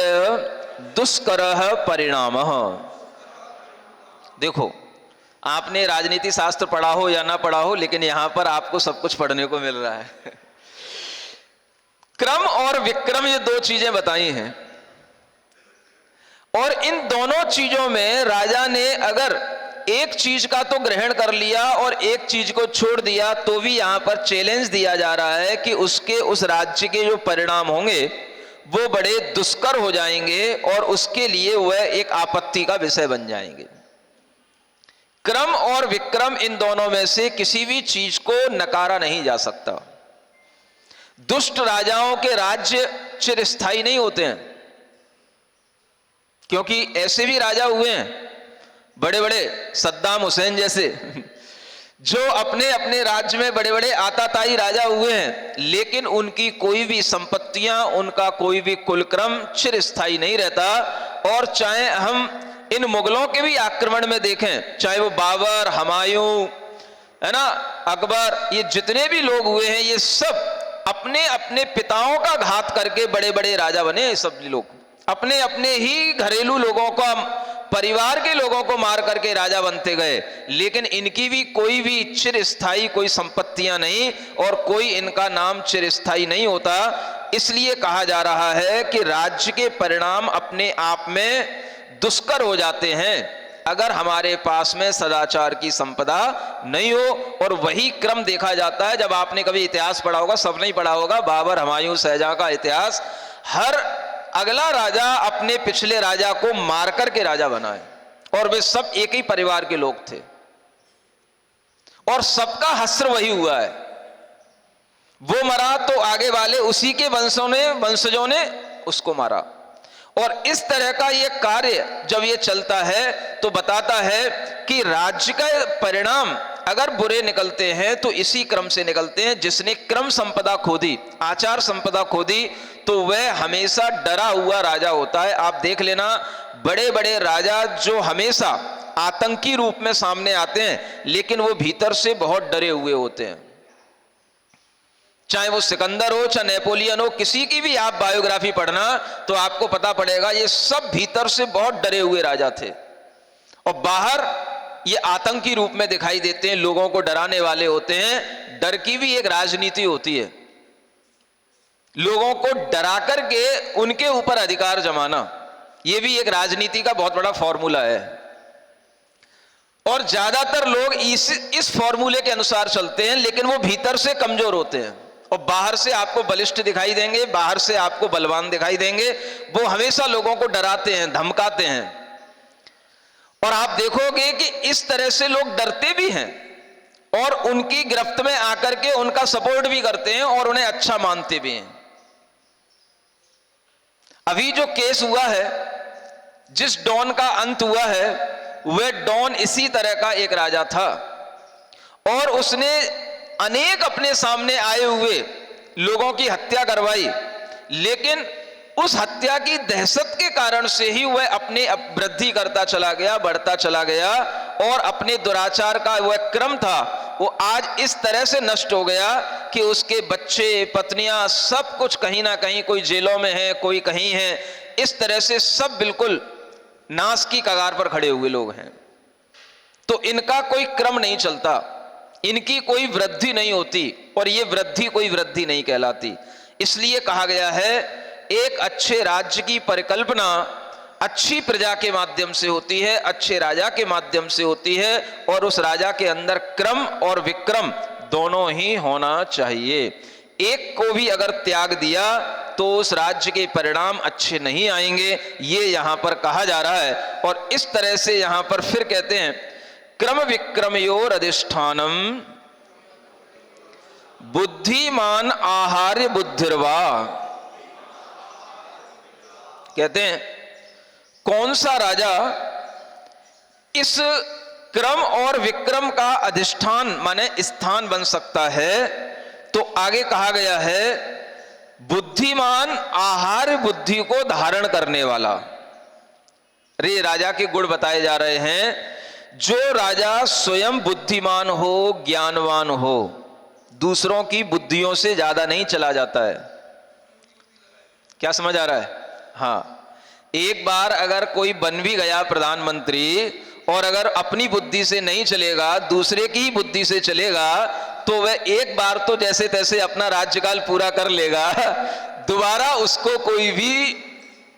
दुष्करः परिणामः। देखो, आपने राजनीति शास्त्र पढ़ा हो या ना पढ़ा हो, लेकिन यहां पर आपको सब कुछ पढ़ने को मिल रहा है। क्रम और विक्रम ये दो चीजें बताई हैं, और इन दोनों चीजों में राजा ने अगर एक चीज का तो ग्रहण कर लिया और एक चीज को छोड़ दिया, तो भी यहां पर चैलेंज दिया जा रहा है कि उसके उस राज्य के जो परिणाम होंगे वो बड़े दुष्कर हो जाएंगे और उसके लिए वह एक आपत्ति का विषय बन जाएंगे। क्रम और विक्रम इन दोनों में से किसी भी चीज को नकारा नहीं जा सकता। दुष्ट राजाओं के राज्य चिरस्थायी नहीं होते हैं, क्योंकि ऐसे भी राजा हुए हैं बड़े बड़े, सद्दाम हुसैन जैसे, जो अपने अपने राज्य में बड़े बड़े आताताई राजा हुए हैं, लेकिन उनकी कोई भी संपत्तियां, उनका कोई भी कुलक्रम चिरस्थायी नहीं रहता। और चाहे हम इन मुगलों के भी आक्रमण में देखें, चाहे वो बाबर, हुमायूं, है ना, अकबर, ये जितने भी लोग हुए हैं, ये सब अपने अपने पिताओं का घात करके बड़े बड़े राजा बने। ये सब लोग अपने अपने ही घरेलू लोगों को, परिवार के लोगों को मार करके राजा बनते गए, लेकिन इनकी भी कोई भी चिरस्थायी कोई संपत्तियां नहीं और कोई इनका नाम चिरस्थायी नहीं होता। इसलिए कहा जा रहा है कि राज्य के परिणाम अपने आप में दुष्कर हो जाते हैं अगर हमारे पास में सदाचार की संपदा नहीं हो। और वही क्रम देखा जाता है, जब आपने कभी इतिहास पढ़ा होगा, सब नहीं पढ़ा होगा, बाबर, हुमायूं, शाहजहां का इतिहास, हर अगला राजा अपने पिछले राजा को मार करके राजा बना है, और वे सब एक ही परिवार के लोग थे, और सबका हश्र वही हुआ है। वो मरा तो आगे वाले उसी के वंशजों ने उसको मारा। और इस तरह का ये कार्य जब ये चलता है तो बताता है कि राज्य का परिणाम अगर बुरे निकलते हैं तो इसी क्रम से निकलते हैं। जिसने क्रम संपदा खो दी, आचार संपदा खो दी, तो वह हमेशा डरा हुआ राजा होता है। आप देख लेना, बड़े बड़े राजा जो हमेशा आतंकी रूप में सामने आते हैं, लेकिन वो भीतर से बहुत डरे हुए होते हैं। चाहे वो सिकंदर हो, चाहे नेपोलियन हो, किसी की भी आप बायोग्राफी पढ़ना तो आपको पता पड़ेगा ये सब भीतर से बहुत डरे हुए राजा थे, और बाहर ये आतंकी रूप में दिखाई देते हैं, लोगों को डराने वाले होते हैं। डर की भी एक राजनीति होती है, लोगों को डरा करके उनके ऊपर अधिकार जमाना, ये भी एक राजनीति का बहुत बड़ा फॉर्मूला है। और ज्यादातर लोग इस फॉर्मूले के अनुसार चलते हैं, लेकिन वो भीतर से कमजोर होते हैं और बाहर से आपको बलिष्ठ दिखाई देंगे, बाहर से आपको बलवान दिखाई देंगे। वो हमेशा लोगों को डराते हैं, धमकाते हैं, और आप देखोगे कि इस तरह से लोग डरते भी हैं और उनकी गिरफ्त में आकर के उनका सपोर्ट भी करते हैं और उन्हें अच्छा मानते भी हैं। अभी जो केस हुआ है, जिस डॉन का अंत हुआ है, वह डॉन इसी तरह का एक राजा था, और उसने अनेक अपने सामने आए हुए लोगों की हत्या करवाई, लेकिन उस हत्या की दहशत के कारण से ही वह अपने वृद्धि करता चला गया, बढ़ता चला गया, और अपने दुराचार का वह क्रम था वो आज इस तरह से नष्ट हो गया कि उसके बच्चे, पत्नियां, सब कुछ कहीं ना कहीं, कोई जेलों में है, कोई कहीं है। इस तरह से सब बिल्कुल नाश की कगार पर खड़े हुए लोग हैं। तो इनका कोई क्रम नहीं चलता, इनकी कोई वृद्धि नहीं होती, और ये वृद्धि कोई वृद्धि नहीं कहलाती। इसलिए कहा गया है एक अच्छे राज्य की परिकल्पना अच्छी प्रजा के माध्यम से होती है, अच्छे राजा के माध्यम से होती है, और उस राजा के अंदर क्रम और विक्रम दोनों ही होना चाहिए। एक को भी अगर त्याग दिया तो उस राज्य के परिणाम अच्छे नहीं आएंगे, ये यहां पर कहा जा रहा है। और इस तरह से यहां पर फिर कहते हैं क्रम विक्रमयोर अधिष्ठानम बुद्धिमान आहार्य बुद्धिर्वा। कहते हैं कौन सा राजा इस क्रम और विक्रम का अधिष्ठान माने स्थान बन सकता है, तो आगे कहा गया है बुद्धिमान आहार्य बुद्धि को धारण करने वाला। रे राजा के गुण बताए जा रहे हैं। जो राजा स्वयं बुद्धिमान हो, ज्ञानवान हो, दूसरों की बुद्धियों से ज्यादा नहीं चला जाता है। क्या समझ आ रहा है? हाँ, एक बार अगर कोई बन भी गया प्रधानमंत्री और अगर अपनी बुद्धि से नहीं चलेगा, दूसरे की ही बुद्धि से चलेगा, तो वह एक बार तो जैसे तैसे अपना राज्यकाल पूरा कर लेगा, दोबारा उसको कोई भी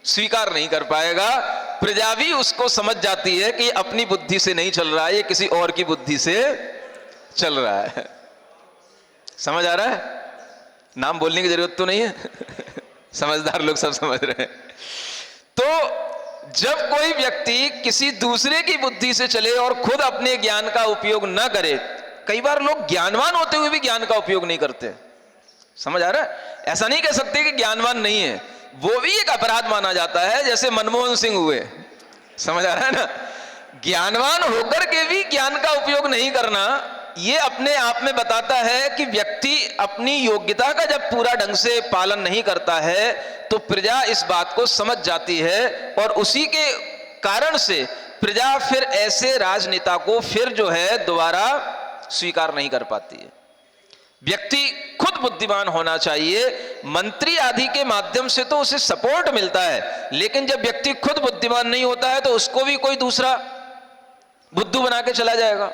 स्वीकार नहीं कर पाएगा। प्रजा भी उसको समझ जाती है कि अपनी बुद्धि से नहीं चल रहा है, ये किसी और की बुद्धि से चल रहा है। समझ आ रहा है? नाम बोलने की जरूरत तो नहीं है समझदार लोग सब समझ रहे हैं। तो जब कोई व्यक्ति किसी दूसरे की बुद्धि से चले और खुद अपने ज्ञान का उपयोग न करे, कई बार लोग ज्ञानवान होते हुए भी ज्ञान का उपयोग नहीं करते। समझ आ रहा है? ऐसा नहीं कह सकते कि ज्ञानवान नहीं है, वो भी एक अपराध माना जाता है, जैसे मनमोहन सिंह हुए। समझ आ रहा है ना? ज्ञानवान होकर के भी ज्ञान का उपयोग नहीं करना, ये अपने आप में बताता है कि व्यक्ति अपनी योग्यता का जब पूरा ढंग से पालन नहीं करता है तो प्रजा इस बात को समझ जाती है और उसी के कारण से प्रजा फिर ऐसे राजनेता को फिर जो है दोबारा स्वीकार नहीं कर पाती है। व्यक्ति खुद बुद्धिमान होना चाहिए। मंत्री आदि के माध्यम से तो उसे सपोर्ट मिलता है, लेकिन जब व्यक्ति खुद बुद्धिमान नहीं होता है तो उसको भी कोई दूसरा बुद्धू बना के चला जाएगा।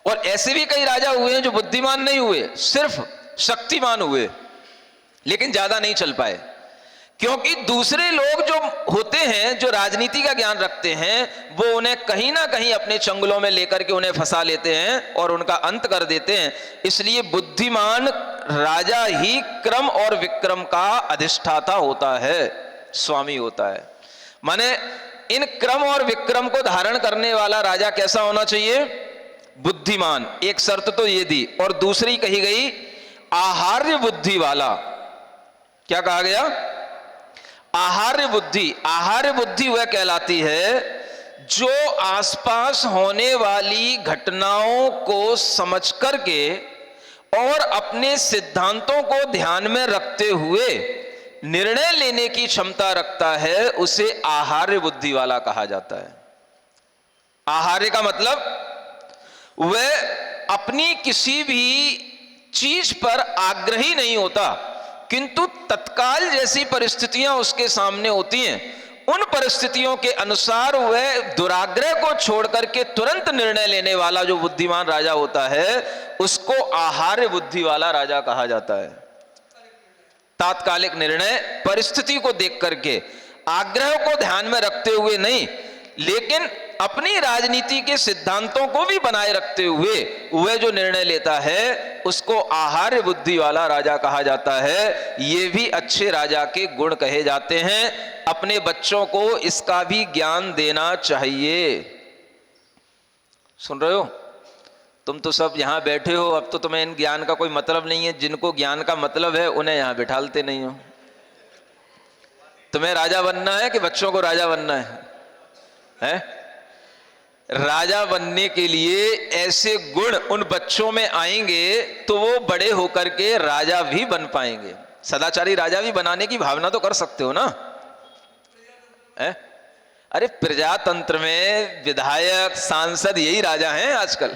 और ऐसे भी कई राजा हुए हैं जो बुद्धिमान नहीं हुए, सिर्फ शक्तिमान हुए, लेकिन ज्यादा नहीं चल पाए, क्योंकि दूसरे लोग जो होते हैं, जो राजनीति का ज्ञान रखते हैं, वो उन्हें कहीं ना कहीं अपने चंगुलों में लेकर के उन्हें फंसा लेते हैं और उनका अंत कर देते हैं। इसलिए बुद्धिमान राजा ही क्रम और विक्रम का अधिष्ठाता होता है, स्वामी होता है। माने इन क्रम और विक्रम को धारण करने वाला राजा कैसा होना चाहिए? बुद्धिमान। एक शर्त तो ये दी, और दूसरी कही गई आहार्य बुद्धि वाला। क्या कहा गया? आहार्य बुद्धि। आहार्य बुद्धि वह कहलाती है जो आसपास होने वाली घटनाओं को समझ करके और अपने सिद्धांतों को ध्यान में रखते हुए निर्णय लेने की क्षमता रखता है, उसे आहार्य बुद्धि वाला कहा जाता है। आहार्य का मतलब वह अपनी किसी भी चीज पर आग्रही नहीं होता, किंतु तत्काल जैसी परिस्थितियां उसके सामने होती हैं, उन परिस्थितियों के अनुसार वह दुराग्रह को छोड़ करके तुरंत निर्णय लेने वाला जो बुद्धिमान राजा होता है, उसको आहार्य बुद्धि वाला राजा कहा जाता है। तात्कालिक निर्णय परिस्थिति को देख करके, आग्रह को ध्यान में रखते हुए नहीं, लेकिन अपनी राजनीति के सिद्धांतों को भी बनाए रखते हुए वह जो निर्णय लेता है, उसको आहार्य बुद्धि वाला राजा कहा जाता है। ये भी अच्छे राजा के गुण कहे जाते हैं। अपने बच्चों को इसका भी ज्ञान देना चाहिए। सुन रहे हो? तुम तो सब यहां बैठे हो, अब तो तुम्हें इन ज्ञान का कोई मतलब नहीं है। जिनको ज्ञान का मतलब है उन्हें यहां बिठालते नहीं हो। तुम्हें राजा बनना है कि बच्चों को राजा बनना है? राजा बनने के लिए ऐसे गुण उन बच्चों में आएंगे तो वो बड़े होकर के राजा भी बन पाएंगे। सदाचारी राजा भी बनाने की भावना तो कर सकते हो ना? अरे प्रजातंत्र में विधायक, सांसद यही राजा हैं आजकल।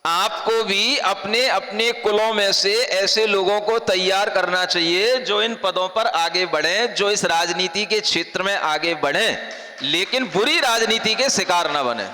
आपको भी अपने अपने कुलों में से ऐसे लोगों को तैयार करना चाहिए जो इन पदों पर आगे बढ़ें, जो इस राजनीति के क्षेत्र में आगे बढ़ें, लेकिन बुरी राजनीति के शिकार न बने।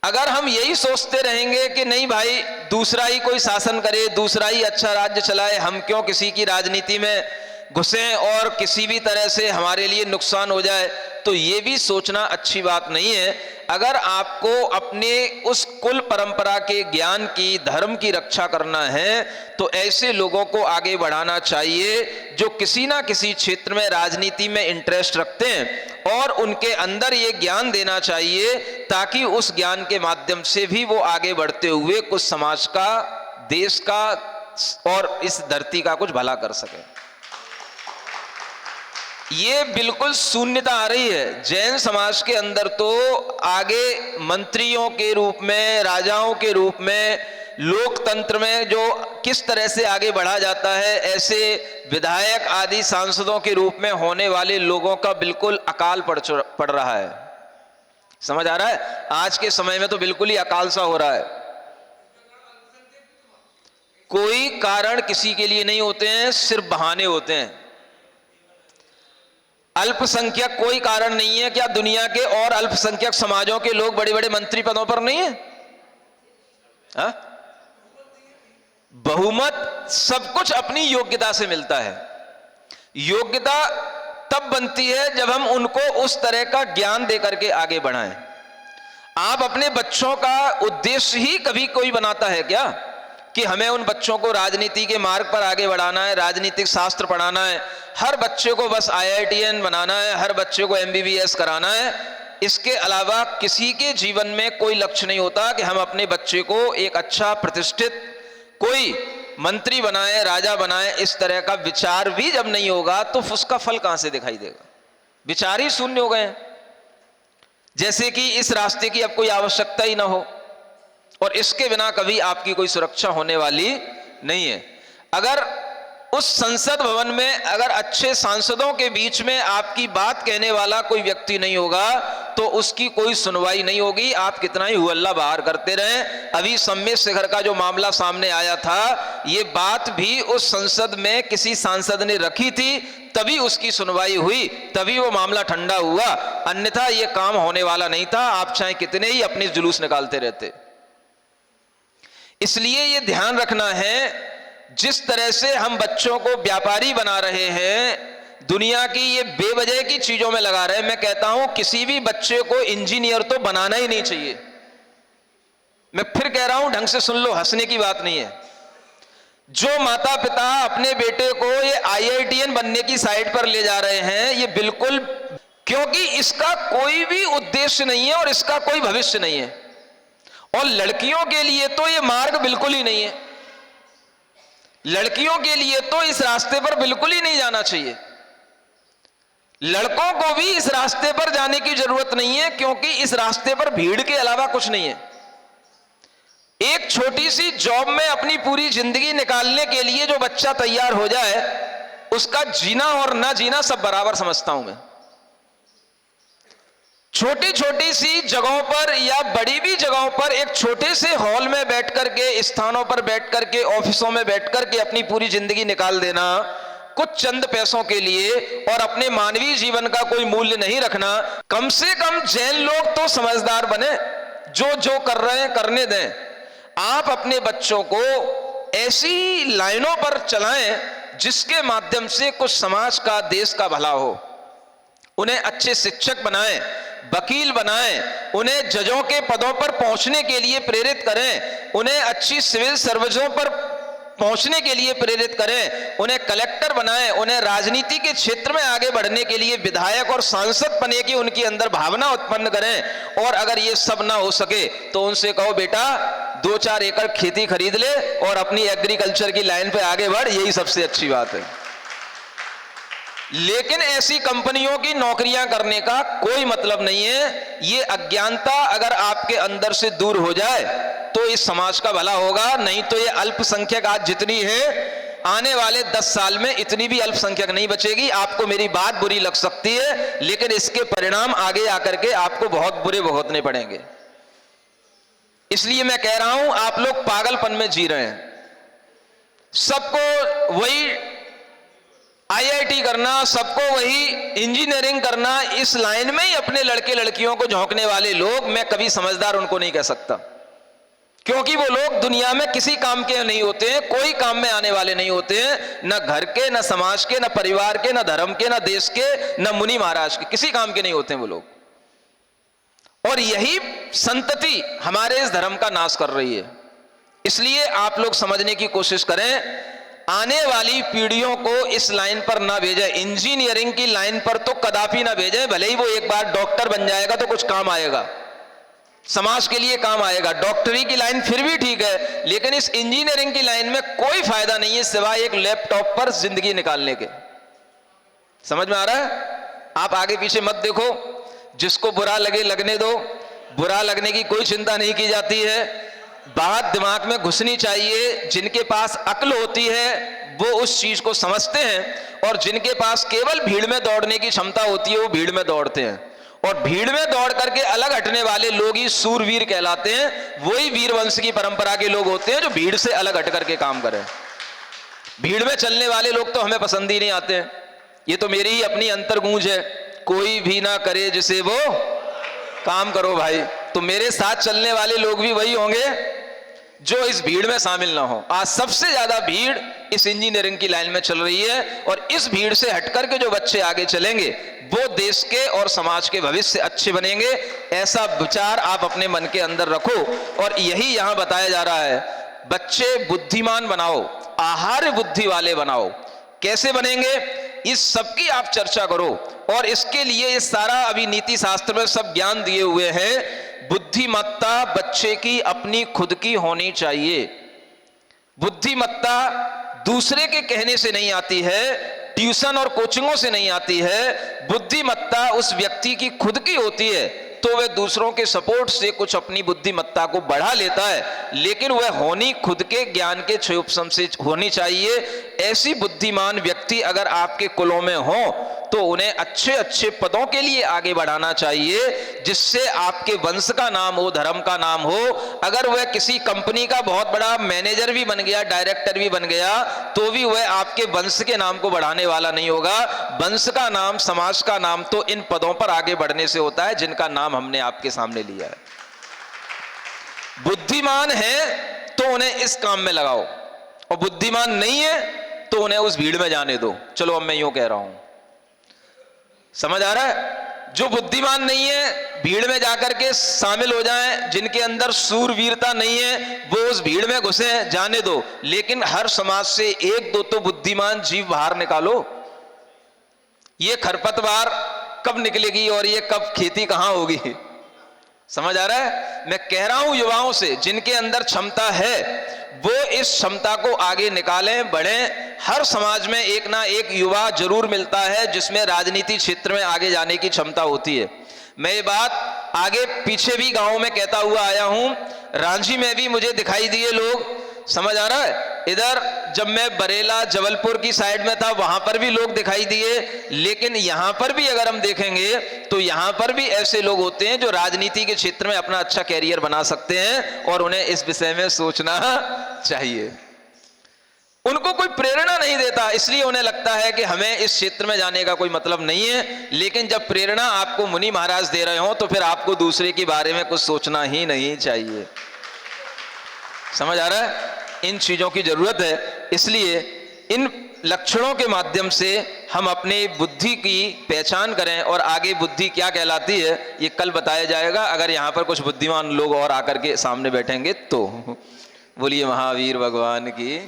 अगर हम यही सोचते रहेंगे कि नहीं भाई दूसरा ही कोई शासन करे, दूसरा ही अच्छा राज्य चलाए, हम क्यों किसी की राजनीति में घुसें और किसी भी तरह से हमारे लिए नुकसान हो जाए, तो ये भी सोचना अच्छी बात नहीं है। अगर आपको अपने उस कुल परंपरा के ज्ञान की, धर्म की रक्षा करना है तो ऐसे लोगों को आगे बढ़ाना चाहिए जो किसी ना किसी क्षेत्र में राजनीति में इंटरेस्ट रखते हैं, और उनके अंदर ये ज्ञान देना चाहिए ताकि उस ज्ञान के माध्यम से भी वो आगे बढ़ते हुए कुछ समाज का, देश का और इस धरती का कुछ भला कर सके। ये बिल्कुल शून्यता आ रही है जैन समाज के अंदर। तो आगे मंत्रियों के रूप में, राजाओं के रूप में, लोकतंत्र में जो किस तरह से आगे बढ़ा जाता है, ऐसे विधायक आदि सांसदों के रूप में होने वाले लोगों का बिल्कुल अकाल पड़ रहा है। समझ आ रहा है? आज के समय में तो बिल्कुल ही अकाल सा हो रहा है। कोई कारण किसी के लिए नहीं होते हैं, सिर्फ बहाने होते हैं। अल्पसंख्यक कोई कारण नहीं है। क्या दुनिया के और अल्पसंख्यक समाजों के लोग बड़े बड़े मंत्री पदों पर नहीं है? बहुमत सब कुछ अपनी योग्यता से मिलता है। योग्यता तब बनती है जब हम उनको उस तरह का ज्ञान देकर के आगे बढ़ाएं। आप अपने बच्चों का उद्देश्य ही कभी कोई बनाता है क्या कि हमें उन बच्चों को राजनीति के मार्ग पर आगे बढ़ाना है, राजनीतिक शास्त्र पढ़ाना है, हर बच्चे को बस IITN बनाना है, हर बच्चे को MBBS कराना है? इसके अलावा किसी के जीवन में कोई लक्ष्य नहीं होता कि हम अपने बच्चे को एक अच्छा प्रतिष्ठित कोई मंत्री बनाए, राजा बनाए। इस तरह का विचार भी जब नहीं होगा तो उसका फल कहां से दिखाई देगा? विचार ही शून्य हो गए हैं, जैसे कि इस रास्ते की अब कोई आवश्यकता ही ना हो। और इसके बिना कभी आपकी कोई सुरक्षा होने वाली नहीं है। अगर उस संसद भवन में अगर अच्छे सांसदों के बीच में आपकी बात कहने वाला कोई व्यक्ति नहीं होगा तो उसकी कोई सुनवाई नहीं होगी, आप कितना ही हुअल्ला बाहर करते रहें। अभी सम्मेद शिखर का जो मामला सामने आया था, ये बात भी उस संसद में किसी सांसद ने रखी थी, तभी उसकी सुनवाई हुई, तभी वो मामला ठंडा हुआ, अन्यथा ये काम होने वाला नहीं था, आप चाहे कितने ही अपने जुलूस निकालते रहते। इसलिए ये ध्यान रखना है, जिस तरह से हम बच्चों को व्यापारी बना रहे हैं, दुनिया की ये बेवजह की चीजों में लगा रहे हैं। मैं कहता हूं किसी भी बच्चे को इंजीनियर तो बनाना ही नहीं चाहिए। मैं फिर कह रहा हूं, ढंग से सुन लो, हंसने की बात नहीं है। जो माता पिता अपने बेटे को ये IITN बनने की साइड पर ले जा रहे हैं, ये बिल्कुल, क्योंकि इसका कोई भी उद्देश्य नहीं है और इसका कोई भविष्य नहीं है। और लड़कियों के लिए तो ये मार्ग बिल्कुल ही नहीं है, लड़कियों के लिए तो इस रास्ते पर बिल्कुल ही नहीं जाना चाहिए। लड़कों को भी इस रास्ते पर जाने की जरूरत नहीं है, क्योंकि इस रास्ते पर भीड़ के अलावा कुछ नहीं है। एक छोटी सी जॉब में अपनी पूरी जिंदगी निकालने के लिए जो बच्चा तैयार हो जाए, उसका जीना और ना जीना सब बराबर समझता हूं मैं। छोटी छोटी सी जगहों पर या बड़ी भी जगहों पर एक छोटे से हॉल में बैठ करके, स्थानों पर बैठ करके, ऑफिसों में बैठ करके अपनी पूरी जिंदगी निकाल देना कुछ चंद पैसों के लिए और अपने मानवीय जीवन का कोई मूल्य नहीं रखना। कम से कम जैन लोग तो समझदार बने, जो जो कर रहे हैं करने दें। आप अपने बच्चों को ऐसी लाइनों पर चलाएं जिसके माध्यम से कुछ समाज का, देश का भला हो। उन्हें अच्छे शिक्षक बनाएं, वकील बनाएं, उन्हें जजों के पदों पर पहुंचने के लिए प्रेरित करें, उन्हें अच्छी सिविल सर्विसों पर पहुंचने के लिए प्रेरित करें, उन्हें कलेक्टर बनाएं, उन्हें राजनीति के क्षेत्र में आगे बढ़ने के लिए विधायक और सांसद बने की उनके अंदर भावना उत्पन्न करें। और अगर ये सब ना हो सके तो उनसे कहो, बेटा 2-4 एकड़ खेती खरीद ले और अपनी एग्रीकल्चर की लाइन पे आगे बढ़, यही सबसे अच्छी बात है। लेकिन ऐसी कंपनियों की नौकरियां करने का कोई मतलब नहीं है। ये अज्ञानता अगर आपके अंदर से दूर हो जाए तो इस समाज का भला होगा, नहीं तो ये अल्पसंख्यक आज जितनी है, आने वाले 10 साल में इतनी भी अल्पसंख्यक नहीं बचेगी। आपको मेरी बात बुरी लग सकती है, लेकिन इसके परिणाम आगे आकर के आपको बहुत बुरे भुगतने पड़ेंगे। इसलिए मैं कह रहा हूं, आप लोग पागलपन में जी रहे हैं। सबको वही IIT करना, सबको वही इंजीनियरिंग करना, इस लाइन में ही अपने लड़के लड़कियों को झोंकने वाले लोग, मैं कभी समझदार उनको नहीं कह सकता, क्योंकि वो लोग दुनिया में किसी काम के नहीं होते हैं, कोई काम में आने वाले नहीं होते हैं, न घर के, न समाज के, न परिवार के, न धर्म के, न देश के, न मुनि महाराज के, किसी काम के नहीं होते हैं वो लोग। और यही संतति हमारे इस धर्म का नाश कर रही है। इसलिए आप लोग समझने की कोशिश करें, आने वाली पीढ़ियों को इस लाइन पर ना भेजें, इंजीनियरिंग की लाइन पर तो कदापि ना भेजें। भले ही वो एक बार डॉक्टर बन जाएगा तो कुछ काम आएगा, समाज के लिए काम आएगा। डॉक्टरी की लाइन फिर भी ठीक है, लेकिन इस इंजीनियरिंग की लाइन में कोई फायदा नहीं है सिवाय एक लैपटॉप पर जिंदगी निकालने के। समझ में आ रहा है? आप आगे पीछे मत देखो, जिसको बुरा लगे लगने दो, बुरा लगने की कोई चिंता नहीं की जाती है। बात दिमाग में घुसनी चाहिए। जिनके पास अक्ल होती है वो उस चीज को समझते हैं, और जिनके पास केवल भीड़ में दौड़ने की क्षमता होती है वो भीड़ में दौड़ते हैं। और भीड़ में दौड़ करके अलग हटने वाले लोग ही सूरवीर कहलाते हैं। वही वीर वंश की परंपरा के लोग होते हैं जो भीड़ से अलग हट करके काम करें। भीड़ में चलने वाले लोग तो हमें पसंद ही नहीं आते हैं। ये तो मेरी ही अपनी अंतर्गूंज है, कोई भी ना करे जिसे वो काम करो भाई। तो मेरे साथ चलने वाले लोग भी वही होंगे जो इस भीड़ में शामिल ना हो। आज सबसे ज्यादा भीड़ इस इंजीनियरिंग की लाइन में चल रही है, और इस भीड़ से हटकर के जो बच्चे आगे चलेंगे वो देश के और समाज के भविष्य अच्छे बनेंगे। ऐसा विचार आप अपने मन के अंदर रखो, और यही यहां बताया जा रहा है। बच्चे बुद्धिमान बनाओ, आहार्य बुद्धि वाले बनाओ। कैसे बनेंगे, इस सब की आप चर्चा करो, और इसके लिए ये सारा अभी नीति शास्त्र में सब ज्ञान दिए हुए हैं। बुद्धिमत्ता बच्चे की अपनी खुद की होनी चाहिए। बुद्धिमत्ता दूसरे के कहने से नहीं आती है, ट्यूशन और कोचिंगों से नहीं आती है। बुद्धिमत्ता उस व्यक्ति की खुद की होती है। तो वह दूसरों के सपोर्ट से कुछ अपनी बुद्धिमत्ता को बढ़ा लेता है, लेकिन वह होनी खुद के ज्ञान के क्षयोपशम से होनी चाहिए। ऐसी बुद्धिमान व्यक्ति अगर आपके कुलों में हो तो उन्हें अच्छे अच्छे पदों के लिए आगे बढ़ाना चाहिए, जिससे आपके वंश का नाम हो, धर्म का नाम हो। अगर वह किसी कंपनी का बहुत बड़ा मैनेजर भी बन गया, डायरेक्टर भी बन गया, तो भी वह आपके वंश के नाम को बढ़ाने वाला नहीं होगा। वंश का नाम, समाज का नाम तो इन पदों पर आगे बढ़ने से होता है जिनका नाम हमने आपके सामने लिया है। बुद्धिमान है तो उन्हें इस काम में लगाओ, और बुद्धिमान नहीं है तो उन्हें उस भीड़ में जाने दो। चलो अब मैं यूं कह रहा हूं, समझ आ रहा है? जो बुद्धिमान नहीं है भीड़ में जाकर के शामिल हो जाएं, जिनके अंदर सूरवीरता नहीं है वो उस भीड़ में घुसे, जाने दो। लेकिन हर समाज से एक दो तो बुद्धिमान जीव बाहर निकालो। ये खरपतवार कब निकलेगी और ये कब खेती कहां होगी? समझ आ रहा है? मैं कह रहा हूं युवाओं से, जिनके अंदर क्षमता है वो इस क्षमता को आगे निकालें, बढ़ें। हर समाज में एक ना एक युवा जरूर मिलता है जिसमें राजनीति क्षेत्र में आगे जाने की क्षमता होती है। मैं ये बात आगे पीछे भी गांव में कहता हुआ आया हूं, रांची में भी मुझे दिखाई दिए लोग। समझ आ रहा है? इधर जब मैं बरेला, जबलपुर की साइड में था वहां पर भी लोग दिखाई दिए, लेकिन यहां पर भी अगर हम देखेंगे तो यहां पर भी ऐसे लोग होते हैं जो राजनीति के क्षेत्र में अपना अच्छा कैरियर बना सकते हैं, और उन्हें इस विषय में सोचना चाहिए। उनको कोई प्रेरणा नहीं देता, इसलिए उन्हें लगता है कि हमें इस क्षेत्र में जाने का कोई मतलब नहीं है। लेकिन जब प्रेरणा आपको मुनि महाराज दे रहे हो तो फिर आपको दूसरे के बारे में कुछ सोचना ही नहीं चाहिए। समझ आ रहा है? इन चीजों की जरूरत है। इसलिए इन लक्षणों के माध्यम से हम अपनी बुद्धि की पहचान करें, और आगे बुद्धि क्या कहलाती है ये कल बताया जाएगा, अगर यहाँ पर कुछ बुद्धिमान लोग और आकर के सामने बैठेंगे तो। बोलिए महावीर भगवान की।